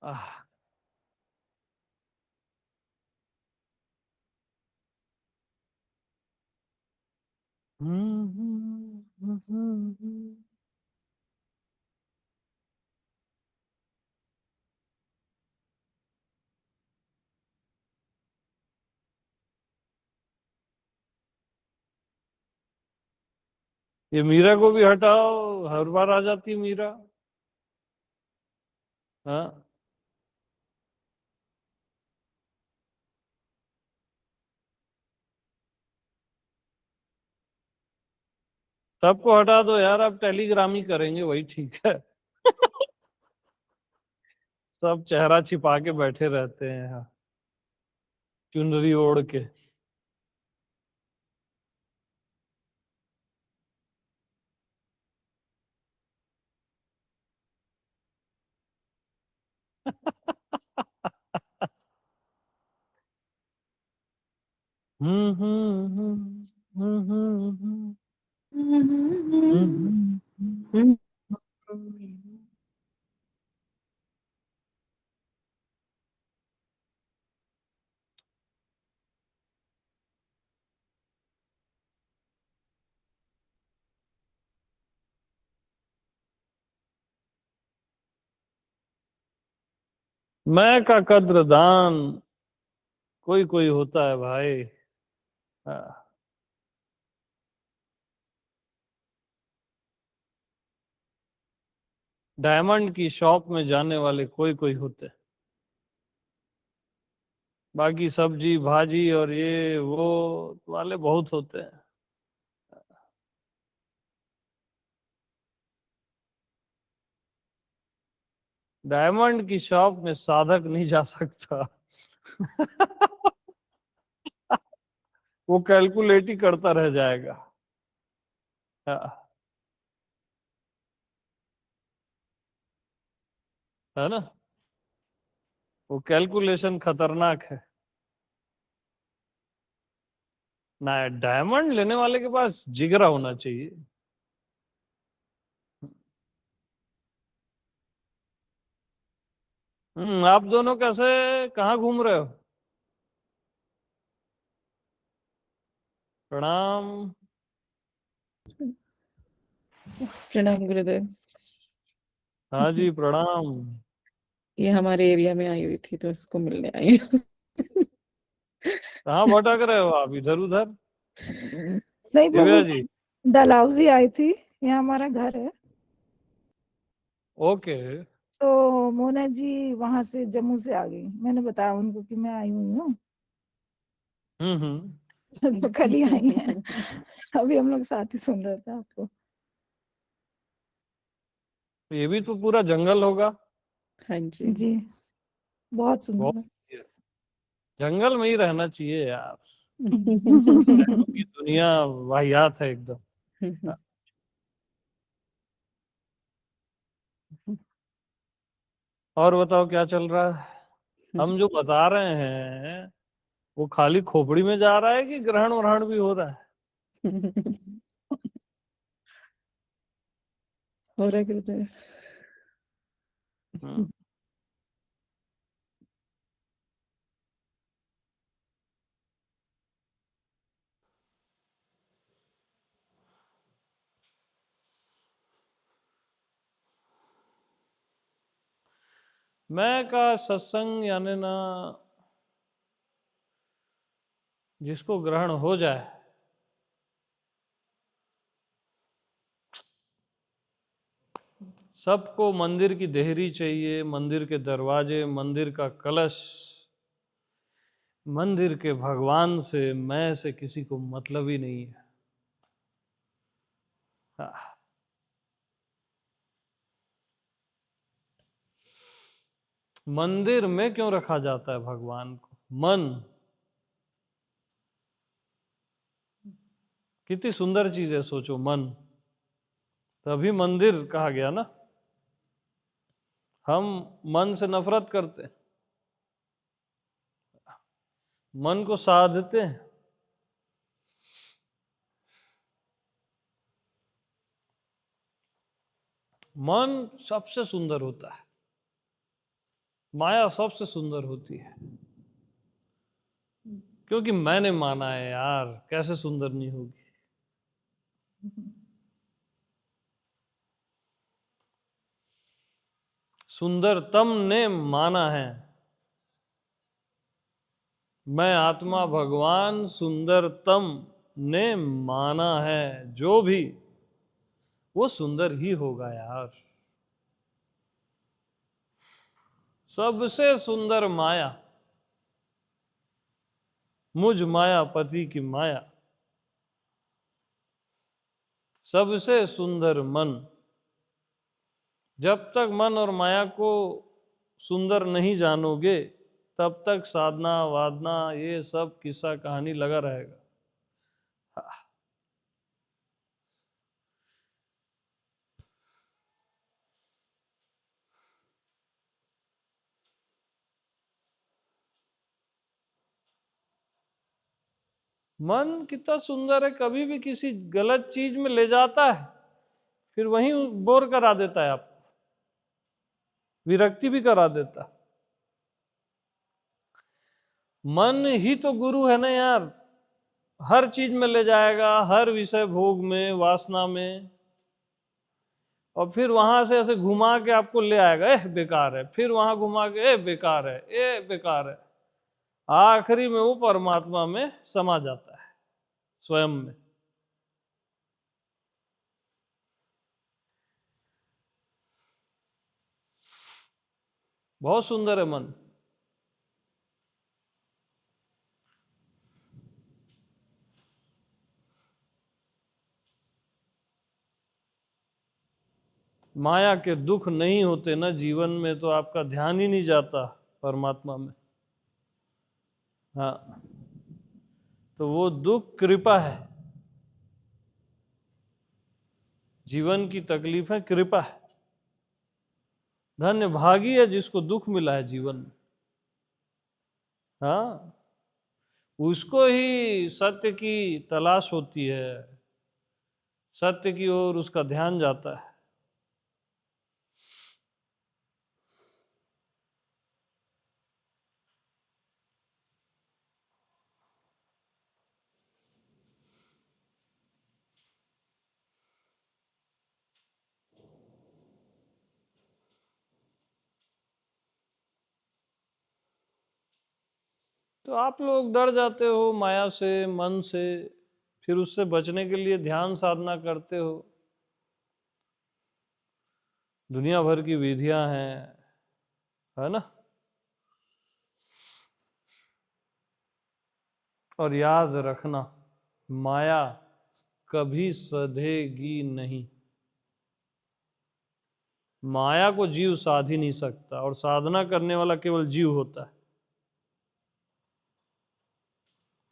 आह, ये मीरा को भी हटाओ, हर बार आ जाती मीरा। हाँ, सबको हटा दो यार, अब टेलीग्राम ही करेंगे, वही ठीक है। सब चेहरा छिपा के बैठे रहते हैं यहाँ, चुनरी ओढ़ के। हम्म हम्म हम्म हम्म हम्म मैं का कद्रदान कोई कोई होता है भाई। हाँ, डायमंड की शॉप में जाने वाले कोई कोई होते हैं। बाकी सब्जी भाजी और ये वो वाले बहुत होते हैं। डायमंड की शॉप में साधक नहीं जा सकता। वो कैलकुलेट ही करता रह जाएगा। हाँ। है ना, वो कैलकुलेशन खतरनाक है ना। डायमंड लेने वाले के पास जिगरा होना चाहिए। आप दोनों कैसे, कहाँ घूम रहे हो? प्रणाम। प्रणाम गुरुदेव। हाँ जी, प्रणाम। ये हमारे एरिया में आई हुई थी तो इसको मिलने आई हूँ। कहाँ भटक रहे हो आप, इधर उधर? नहीं दिव्या प्रभु, जी। डलहौजी आई थी, यहाँ हमारा घर है। ओके। तो मोना जी वहां से जम्मू से आ गई, मैंने बताया उनको कि मैं आई हुई हूँ। तो कल ही आई हैं। अभी हम लोग साथ ही सुन रहे थे आपको। ये भी तो पूरा जंगल होगा। हाँ जी। जी बहुत सुंदर बहुत जंगल में ही रहना चाहिए यार, है। ये दुनिया वाहियात है एकदम। और बताओ क्या चल रहा है? हम जो बता रहे हैं वो खाली खोपड़ी में जा रहा है कि ग्रहण व्रहण भी हो रहा है? हो रहा है गुरुदेव। हम्म। मैं का सत्संग यानी ना, जिसको ग्रहण हो जाए सबको मंदिर की देहरी चाहिए, मंदिर के दरवाजे, मंदिर का कलश, मंदिर के भगवान से, मैं से किसी को मतलब ही नहीं है। हाँ। मंदिर में क्यों रखा जाता है भगवान को? मन कितनी सुंदर चीज है, सोचो, मन। तभी मंदिर कहा गया ना। हम मन से नफरत करते हैं, मन को साधते हैं। मन सबसे सुंदर होता है, माया सबसे सुंदर होती है, क्योंकि मैंने माना है यार, कैसे सुंदर नहीं होगी। सुंदरतम ने माना है, मैं आत्मा भगवान सुंदरतम ने माना है, जो भी वो सुंदर ही होगा यार। सबसे सुंदर माया मुझ मायापति की माया, सबसे सुंदर मन। जब तक मन और माया को सुंदर नहीं जानोगे तब तक साधना वादना ये सब किस्सा कहानी लगा रहेगा। मन कितना सुंदर है, कभी भी किसी गलत चीज में ले जाता है, फिर वहीं बोर करा देता है आपको, विरक्ति भी करा देता है। मन ही तो गुरु है ना यार, हर चीज में ले जाएगा, हर विषय भोग में, वासना में, और फिर वहां से ऐसे घुमा के आपको ले आएगा, एह बेकार है, फिर वहां घुमा के ए बेकार है, ए बेकार है। आखिरी में वो परमात्मा में समा जाता है, स्वयं में। बहुत सुंदर है मन। माया के दुख नहीं होते ना जीवन में, तो आपका ध्यान ही नहीं जाता परमात्मा में। हाँ, तो वो दुख कृपा है, जीवन की तकलीफ है कृपा है। धन्य भागी है जिसको दुख मिला है जीवन में। हाँ, उसको ही सत्य की तलाश होती है, सत्य की ओर उसका ध्यान जाता है। तो आप लोग डर जाते हो माया से, मन से, फिर उससे बचने के लिए ध्यान साधना करते हो। दुनिया भर की विधियां हैं, है ना। और याद रखना, माया कभी सधेगी नहीं। माया को जीव साध ही नहीं सकता, और साधना करने वाला केवल जीव होता है।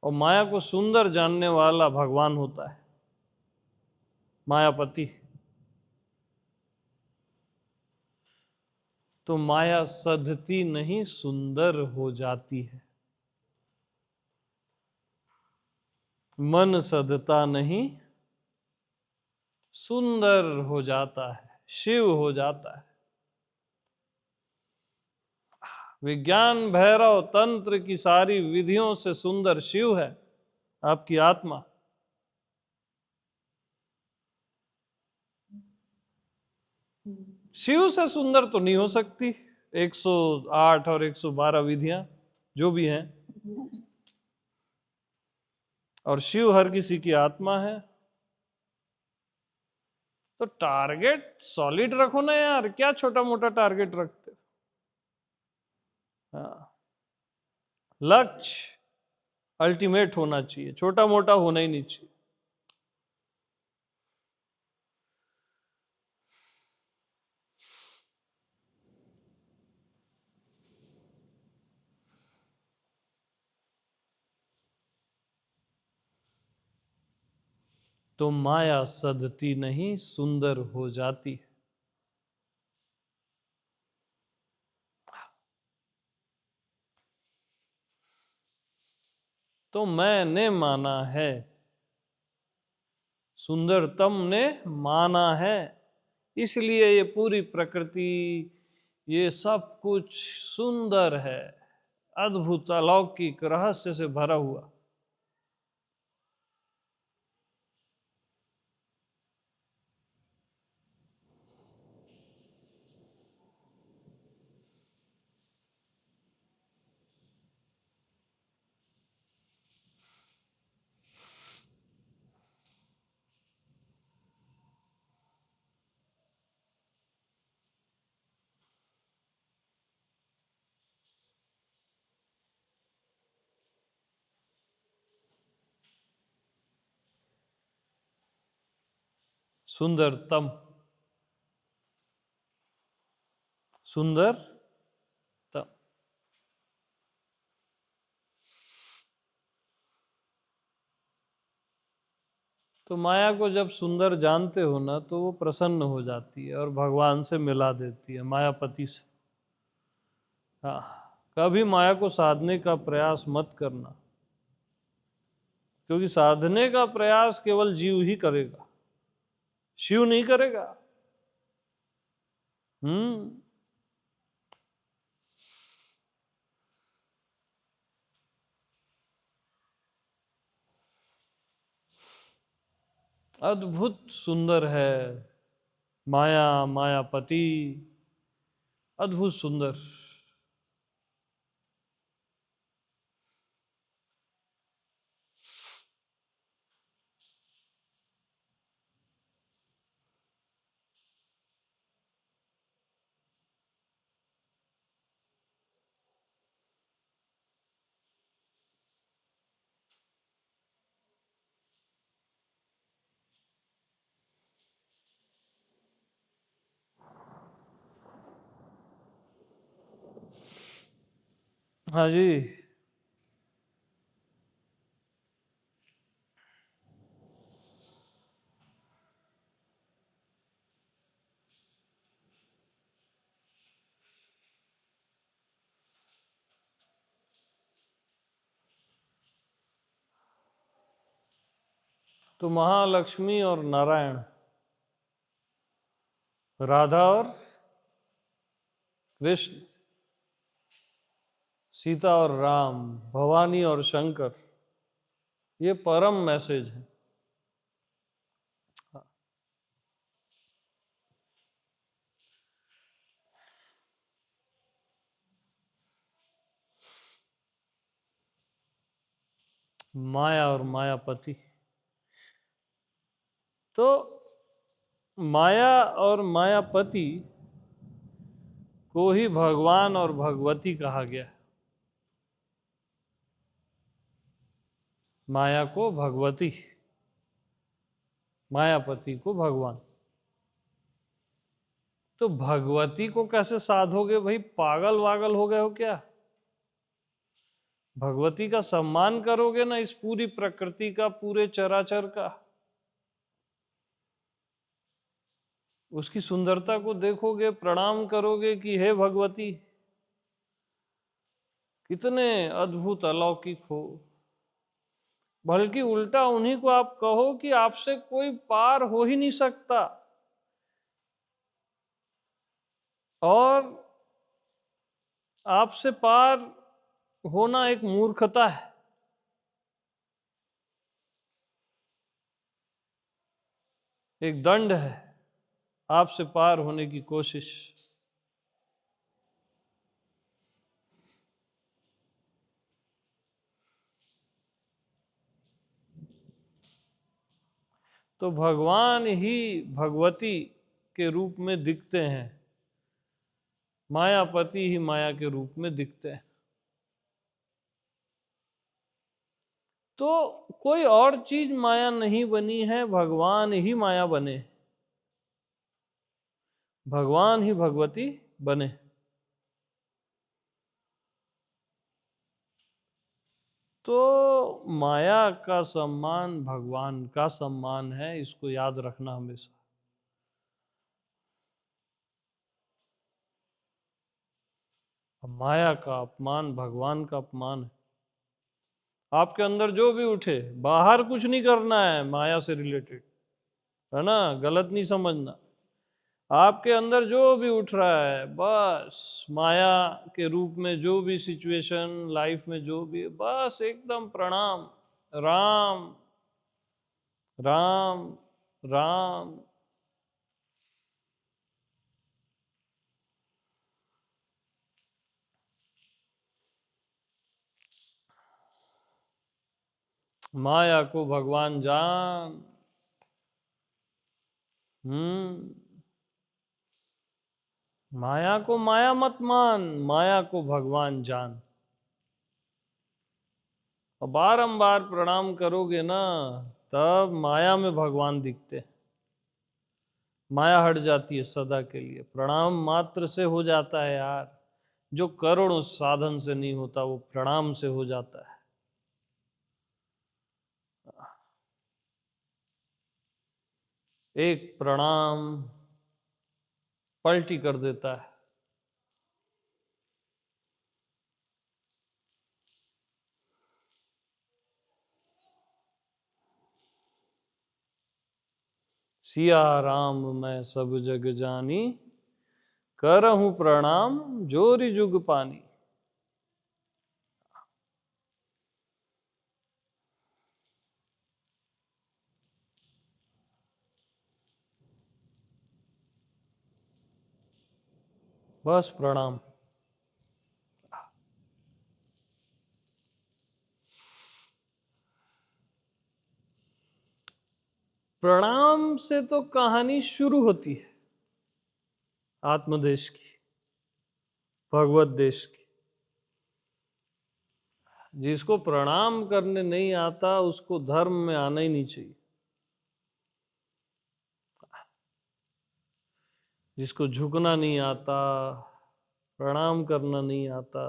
और माया को सुंदर जानने वाला भगवान होता है, मायापति। तो माया सधती नहीं, सुंदर हो जाती है। मन सधता नहीं, सुंदर हो जाता है, शिव हो जाता है। विज्ञान भैरव तंत्र की सारी विधियों से सुंदर शिव है आपकी आत्मा। शिव से सुंदर तो नहीं हो सकती 108 और 112 विधियां जो भी हैं। और शिव हर किसी की आत्मा है। तो टारगेट सॉलिड रखो ना यार, क्या छोटा मोटा टारगेट रखते हो। हाँ, लक्ष्य अल्टीमेट होना चाहिए, छोटा मोटा होना ही नहीं चाहिए। तो माया सधती नहीं, सुंदर हो जाती है। तो मैंने माना है, सुंदरतम ने माना है, इसलिए ये पूरी प्रकृति, ये सब कुछ सुंदर है, अद्भुत अलौकिक रहस्य से भरा हुआ। सुंदरतम, सुंदरतम। तो माया को जब सुंदर जानते हो ना, तो वो प्रसन्न हो जाती है और भगवान से मिला देती है, मायापति से। हाँ, कभी माया को साधने का प्रयास मत करना, क्योंकि साधने का प्रयास केवल जीव ही करेगा, शिव नहीं करेगा। हम्म। अद्भुत सुंदर है माया, मायापति, अद्भुत सुंदर। हाँ जी। तो महालक्ष्मी और नारायण, राधा और कृष्ण, सीता और राम, भवानी और शंकर, ये परम मैसेज है। माया और मायापति, तो माया और मायापति को ही भगवान और भगवती कहा गया। माया को भगवती, मायापति को भगवान। तो भगवती को कैसे साधोगे भाई? पागल वागल हो गए हो क्या? भगवती का सम्मान करोगे ना, इस पूरी प्रकृति का, पूरे चराचर का। उसकी सुंदरता को देखोगे, प्रणाम करोगे कि हे भगवती, कितने अद्भुत अलौकिक हो। बल्कि उल्टा उन्हीं को आप कहो कि आपसे कोई पार हो ही नहीं सकता, और आपसे पार होना एक मूर्खता है। एक दंड है आपसे पार होने की कोशिश। तो भगवान ही भगवती के रूप में दिखते हैं, मायापति ही माया के रूप में दिखते हैं। तो कोई और चीज माया नहीं बनी है, भगवान ही माया बने, भगवान ही भगवती बने। तो माया का सम्मान भगवान का सम्मान है, इसको याद रखना हमेशा। माया का अपमान भगवान का अपमान है। आपके अंदर जो भी उठे, बाहर कुछ नहीं करना है माया से रिलेटेड, है ना, गलत नहीं समझना। आपके अंदर जो भी उठ रहा है, बस माया के रूप में जो भी सिचुएशन लाइफ में जो भी, बस एकदम प्रणाम, राम राम राम। माया को भगवान जान। माया को माया मत मान, माया को भगवान जान। और बारंबार प्रणाम करोगे ना, तब माया में भगवान दिखते हैं। माया हट जाती है सदा के लिए। प्रणाम मात्र से हो जाता है यार। जो करोड़ों साधन से नहीं होता, वो प्रणाम से हो जाता है। एक प्रणाम पलटी कर देता है। सिया राम मैं सब जग जानी, करहूं प्रणाम जोरी जुग पानी। बस प्रणाम। प्रणाम से तो कहानी शुरू होती है आत्मदेश की, भगवत देश की। जिसको प्रणाम करने नहीं आता, उसको धर्म में आना ही नहीं चाहिए। जिसको झुकना नहीं आता, प्रणाम करना नहीं आता,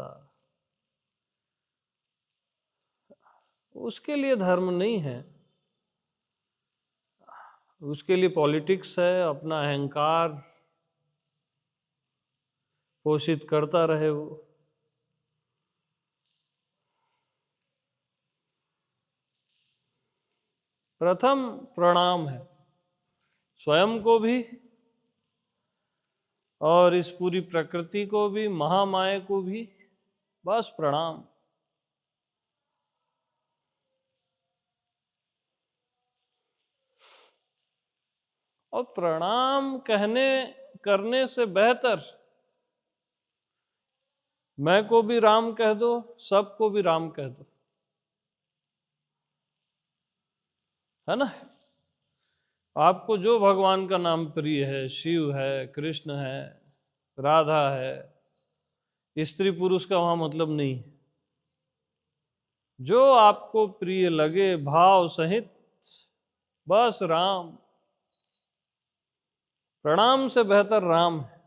उसके लिए धर्म नहीं है। उसके लिए पॉलिटिक्स है, अपना अहंकार पोषित करता रहे वो। प्रथम प्रणाम है, स्वयं को भी और इस पूरी प्रकृति को भी, महामाया को भी, बस प्रणाम। और प्रणाम करने से बेहतर मैं को भी राम कह दो, सबको भी राम कह दो, है ना। आपको जो भगवान का नाम प्रिय है, शिव है, कृष्ण है, राधा है, स्त्री पुरुष का वहां मतलब नहीं है, जो आपको प्रिय लगे भाव सहित, बस राम। प्रणाम से बेहतर राम है।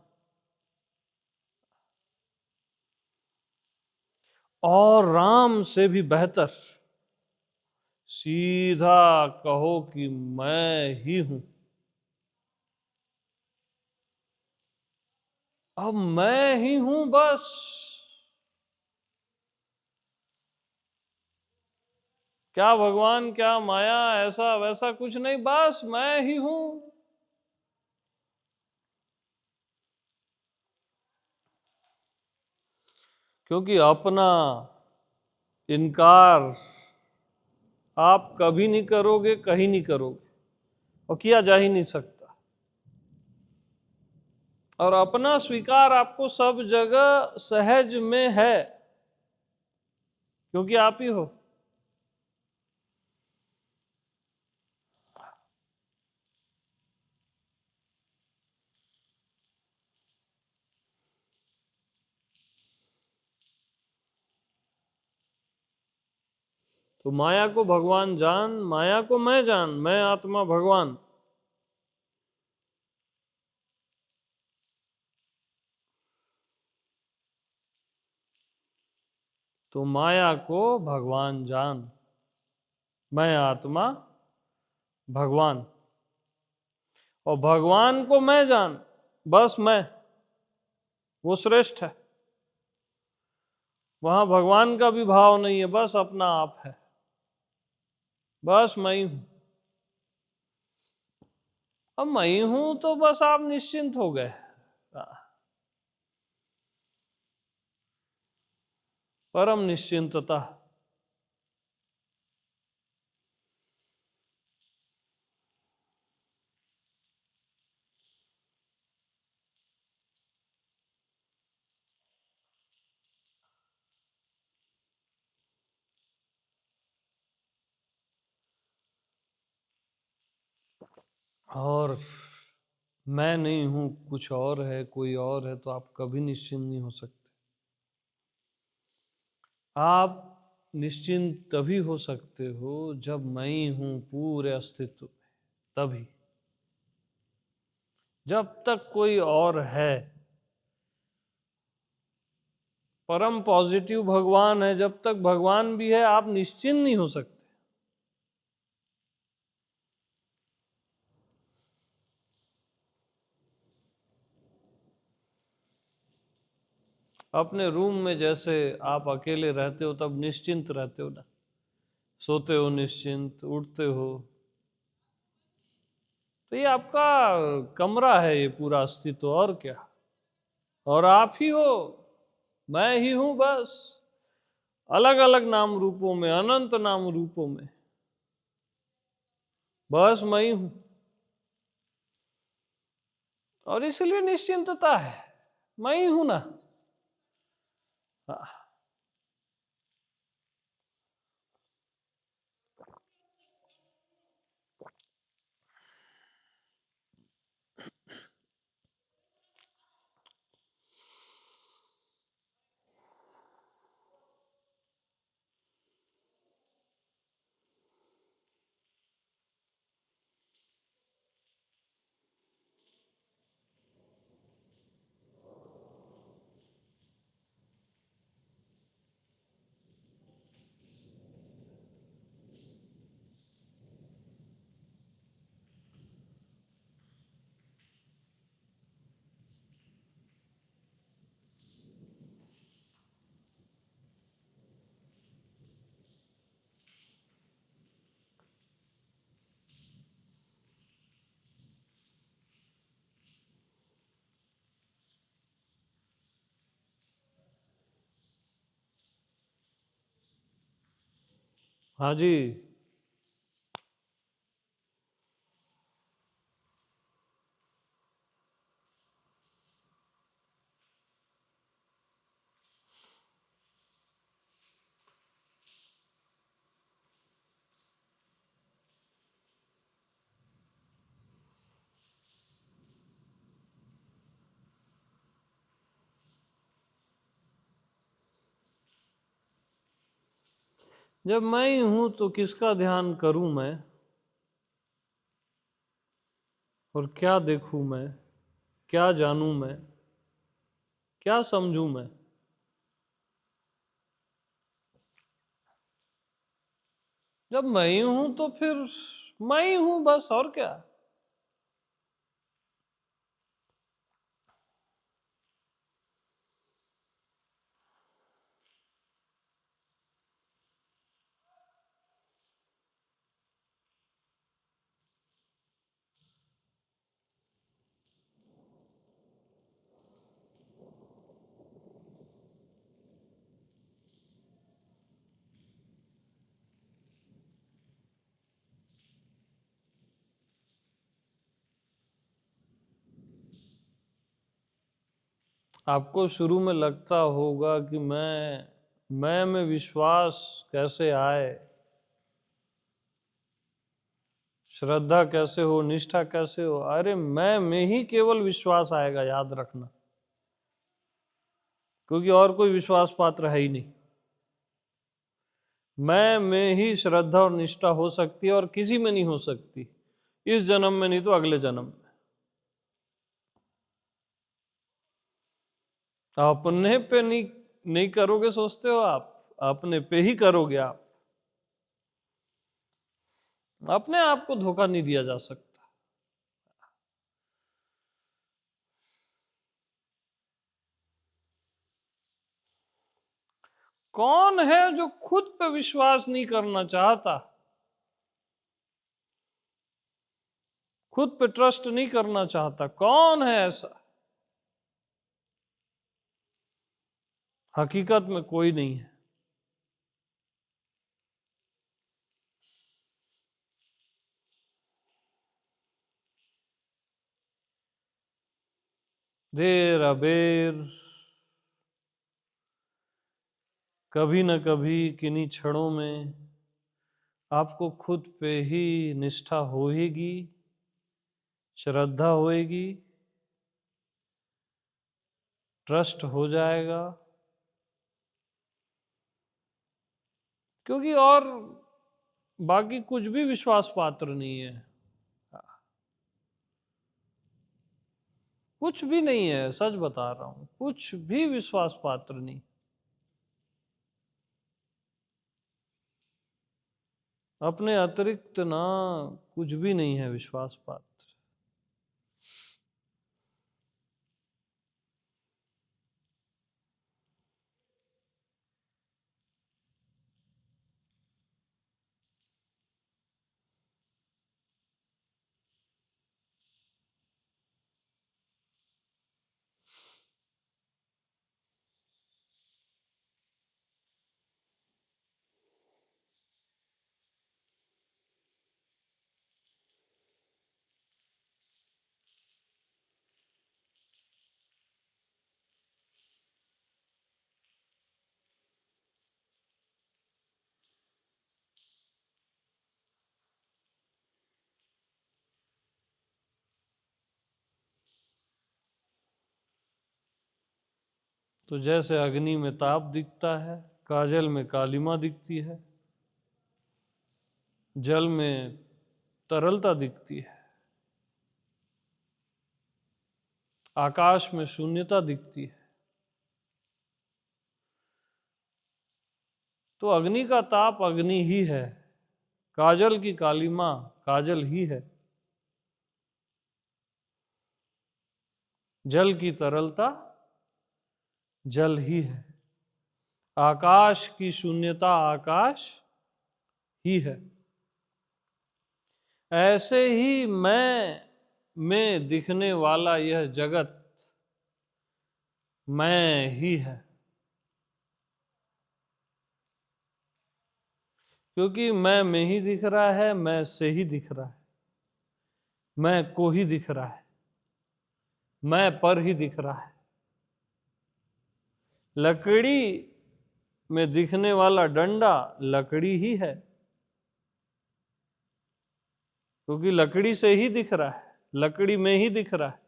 और राम से भी बेहतर सीधा कहो कि मैं ही हूं। अब मैं ही हूं बस। क्या भगवान, क्या माया, ऐसा वैसा कुछ नहीं, बस मैं ही हूं। क्योंकि अपना इनकार आप कभी नहीं करोगे, कहीं नहीं करोगे, और किया जा ही नहीं सकता। और अपना स्वीकार आपको सब जगह सहज में है, क्योंकि आप ही हो। तो माया को भगवान जान, माया को मैं जान, मैं आत्मा भगवान। तो माया को भगवान जान, मैं आत्मा भगवान। और भगवान को मैं जान, बस मैं, वो श्रेष्ठ है। वहां भगवान का भी भाव नहीं है, बस अपना आप है, बस मैं ही हूं। अब मैं ही हूं तो बस आप निश्चिंत हो गए। परम निश्चिंतता। और मैं नहीं हूं, कुछ और है, कोई और है, तो आप कभी निश्चिंत नहीं हो सकते। आप निश्चिंत तभी हो सकते हो जब मैं ही हूं पूरे अस्तित्व में, तभी। जब तक कोई और है, परम पॉजिटिव भगवान है, जब तक भगवान भी है, आप निश्चिंत नहीं हो सकते। अपने रूम में जैसे आप अकेले रहते हो तब निश्चिंत रहते हो ना, सोते हो निश्चिंत, उठते हो, तो ये आपका कमरा है, ये पूरा अस्तित्व, और क्या। और आप ही हो, मैं ही हूं बस, अलग अलग नाम रूपों में, अनंत नाम रूपों में, बस मैं ही हूं। और इसलिए निश्चिंतता है, मैं ही हूं ना। हाँ। हाँ जी। जब मैं ही हूं तो किसका ध्यान करूं मैं, और क्या देखूं मैं, क्या जानूं मैं, क्या समझूं मैं। जब मैं ही हूं तो फिर मैं ही हूं बस, और क्या। आपको शुरू में लगता होगा कि मैं में विश्वास कैसे आए, श्रद्धा कैसे हो, निष्ठा कैसे हो। अरे मैं में ही केवल विश्वास आएगा, याद रखना, क्योंकि और कोई विश्वास पात्र है ही नहीं। मैं में ही श्रद्धा और निष्ठा हो सकती है, और किसी में नहीं हो सकती, इस जन्म में नहीं तो अगले जन्म में। अपने पे नहीं करोगे सोचते हो आप, अपने पे ही करोगे आप। अपने आप को धोखा नहीं दिया जा सकता। कौन है जो खुद पे विश्वास नहीं करना चाहता, खुद पे ट्रस्ट नहीं करना चाहता? कौन है ऐसा? हकीकत में कोई नहीं है। देर अबेर कभी न कभी किन्हीं क्षणों में आपको खुद पे ही निष्ठा होएगी, श्रद्धा होएगी, ट्रस्ट हो जाएगा, क्योंकि और बाकी कुछ भी विश्वास पात्र नहीं है। कुछ भी नहीं है, सच बता रहा हूं, कुछ भी विश्वास पात्र नहीं। अपने अतिरिक्त ना कुछ भी नहीं है विश्वास पात्र। तो जैसे अग्नि में ताप दिखता है, काजल में कालिमा दिखती है, जल में तरलता दिखती है, आकाश में शून्यता दिखती है, तो अग्नि का ताप अग्नि ही है, काजल की कालिमा काजल ही है, जल की तरलता जल ही है, आकाश की शून्यता आकाश ही है। ऐसे ही मैं में दिखने वाला यह जगत मैं ही है। क्योंकि मैं में ही दिख रहा है, मैं से ही दिख रहा है, मैं को ही दिख रहा है, मैं पर ही दिख रहा है। लकड़ी में दिखने वाला डंडा लकड़ी ही है, क्योंकि लकड़ी से ही दिख रहा है, लकड़ी में ही दिख रहा है।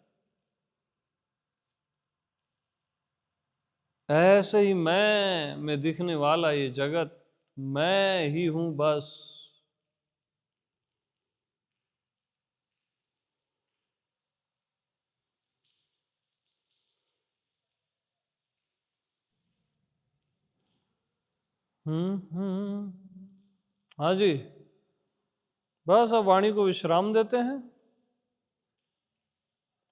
ऐसे ही मैं में दिखने वाला ये जगत मैं ही हूं बस। हाँ जी, बस अब वाणी को विश्राम देते हैं,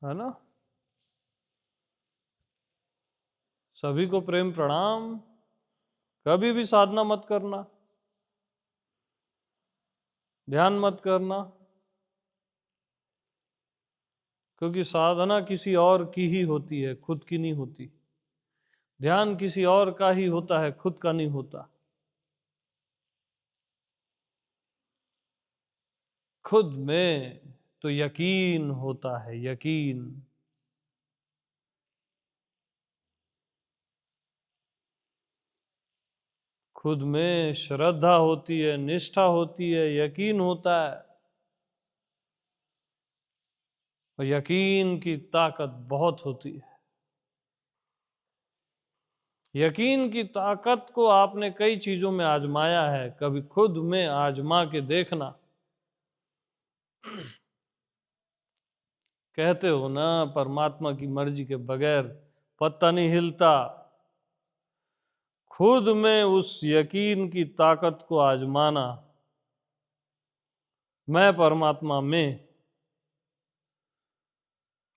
है ना। सभी को प्रेम प्रणाम। कभी भी साधना मत करना, ध्यान मत करना, क्योंकि साधना किसी और की ही होती है, खुद की नहीं होती। ध्यान किसी और का ही होता है, खुद का नहीं होता। खुद में तो यकीन होता है, यकीन। खुद में श्रद्धा होती है, निष्ठा होती है, यकीन होता है। और यकीन की ताकत बहुत होती है। यकीन की ताकत को आपने कई चीजों में आजमाया है, कभी खुद में आजमा के देखना। कहते हो ना, परमात्मा की मर्जी के बगैर पत्ता नहीं हिलता। खुद में उस यकीन की ताकत को आजमाना, मैं परमात्मा में,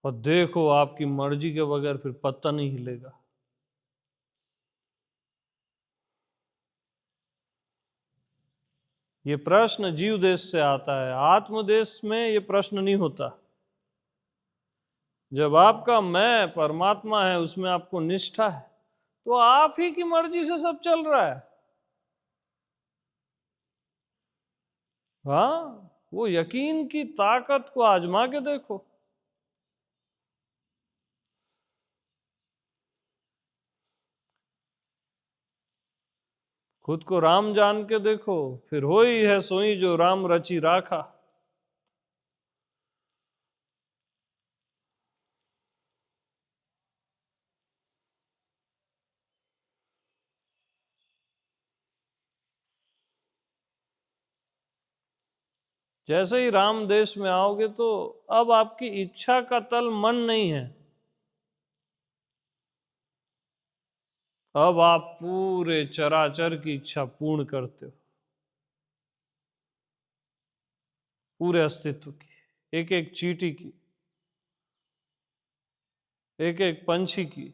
और देखो आपकी मर्जी के बगैर फिर पत्ता नहीं हिलेगा। ये प्रश्न जीव देश से आता है, आत्म देश में ये प्रश्न नहीं होता। जब आपका मैं परमात्मा है, उसमें आपको निष्ठा है, तो आप ही की मर्जी से सब चल रहा है। हाँ, वो यकीन की ताकत को आजमा के देखो। खुद को राम जान के देखो, फिर होई है सोई जो राम रची राखा। जैसे ही राम देश में आओगे तो अब आपकी इच्छा का तल मन नहीं है, अब आप पूरे चराचर की इच्छा पूर्ण करते हो, पूरे अस्तित्व की, एक एक चींटी की, एक एक पंछी की।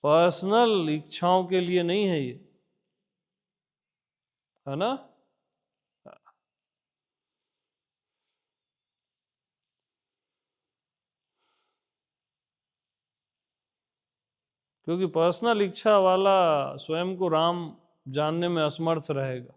पर्सनल इच्छाओं के लिए नहीं है ये, है ना। क्योंकि पर्सनल इच्छा वाला स्वयं को राम जानने में असमर्थ रहेगा।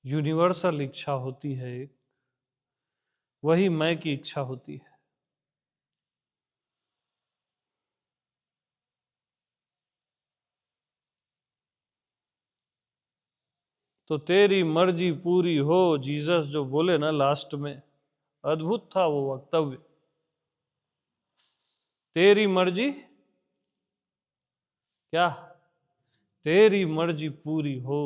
यूनिवर्सल इच्छा होती है एक, वही मैं की इच्छा होती है। तो तेरी मर्जी पूरी हो, जीसस जो बोले ना लास्ट में, अद्भुत था वो वक्तव्य। तेरी मर्जी क्या, तेरी मर्जी पूरी हो।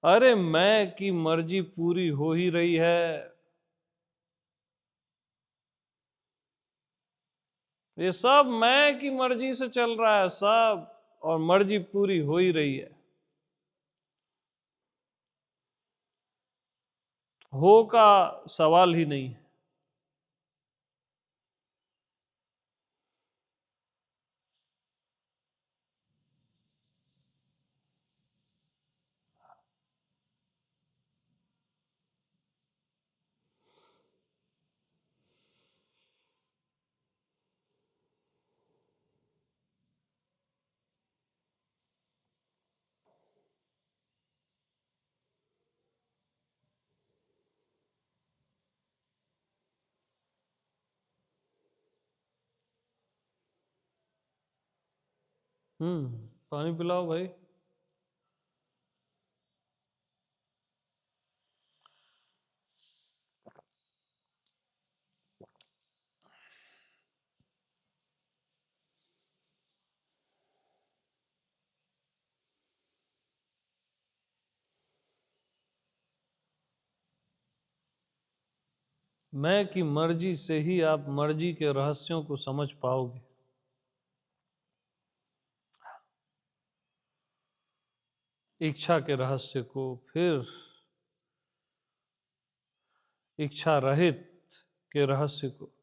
अरे मैं की मर्जी पूरी हो ही रही है। ये सब मैं की मर्जी से चल रहा है सब, और मर्जी पूरी हो ही रही है। हो का सवाल ही नहीं है। पानी पिलाओ भाई। मैं की मर्जी से ही आप मर्जी के रहस्यों को समझ पाओगे। इच्छा के रहस्य को, फिर इच्छा रहित के रहस्य को।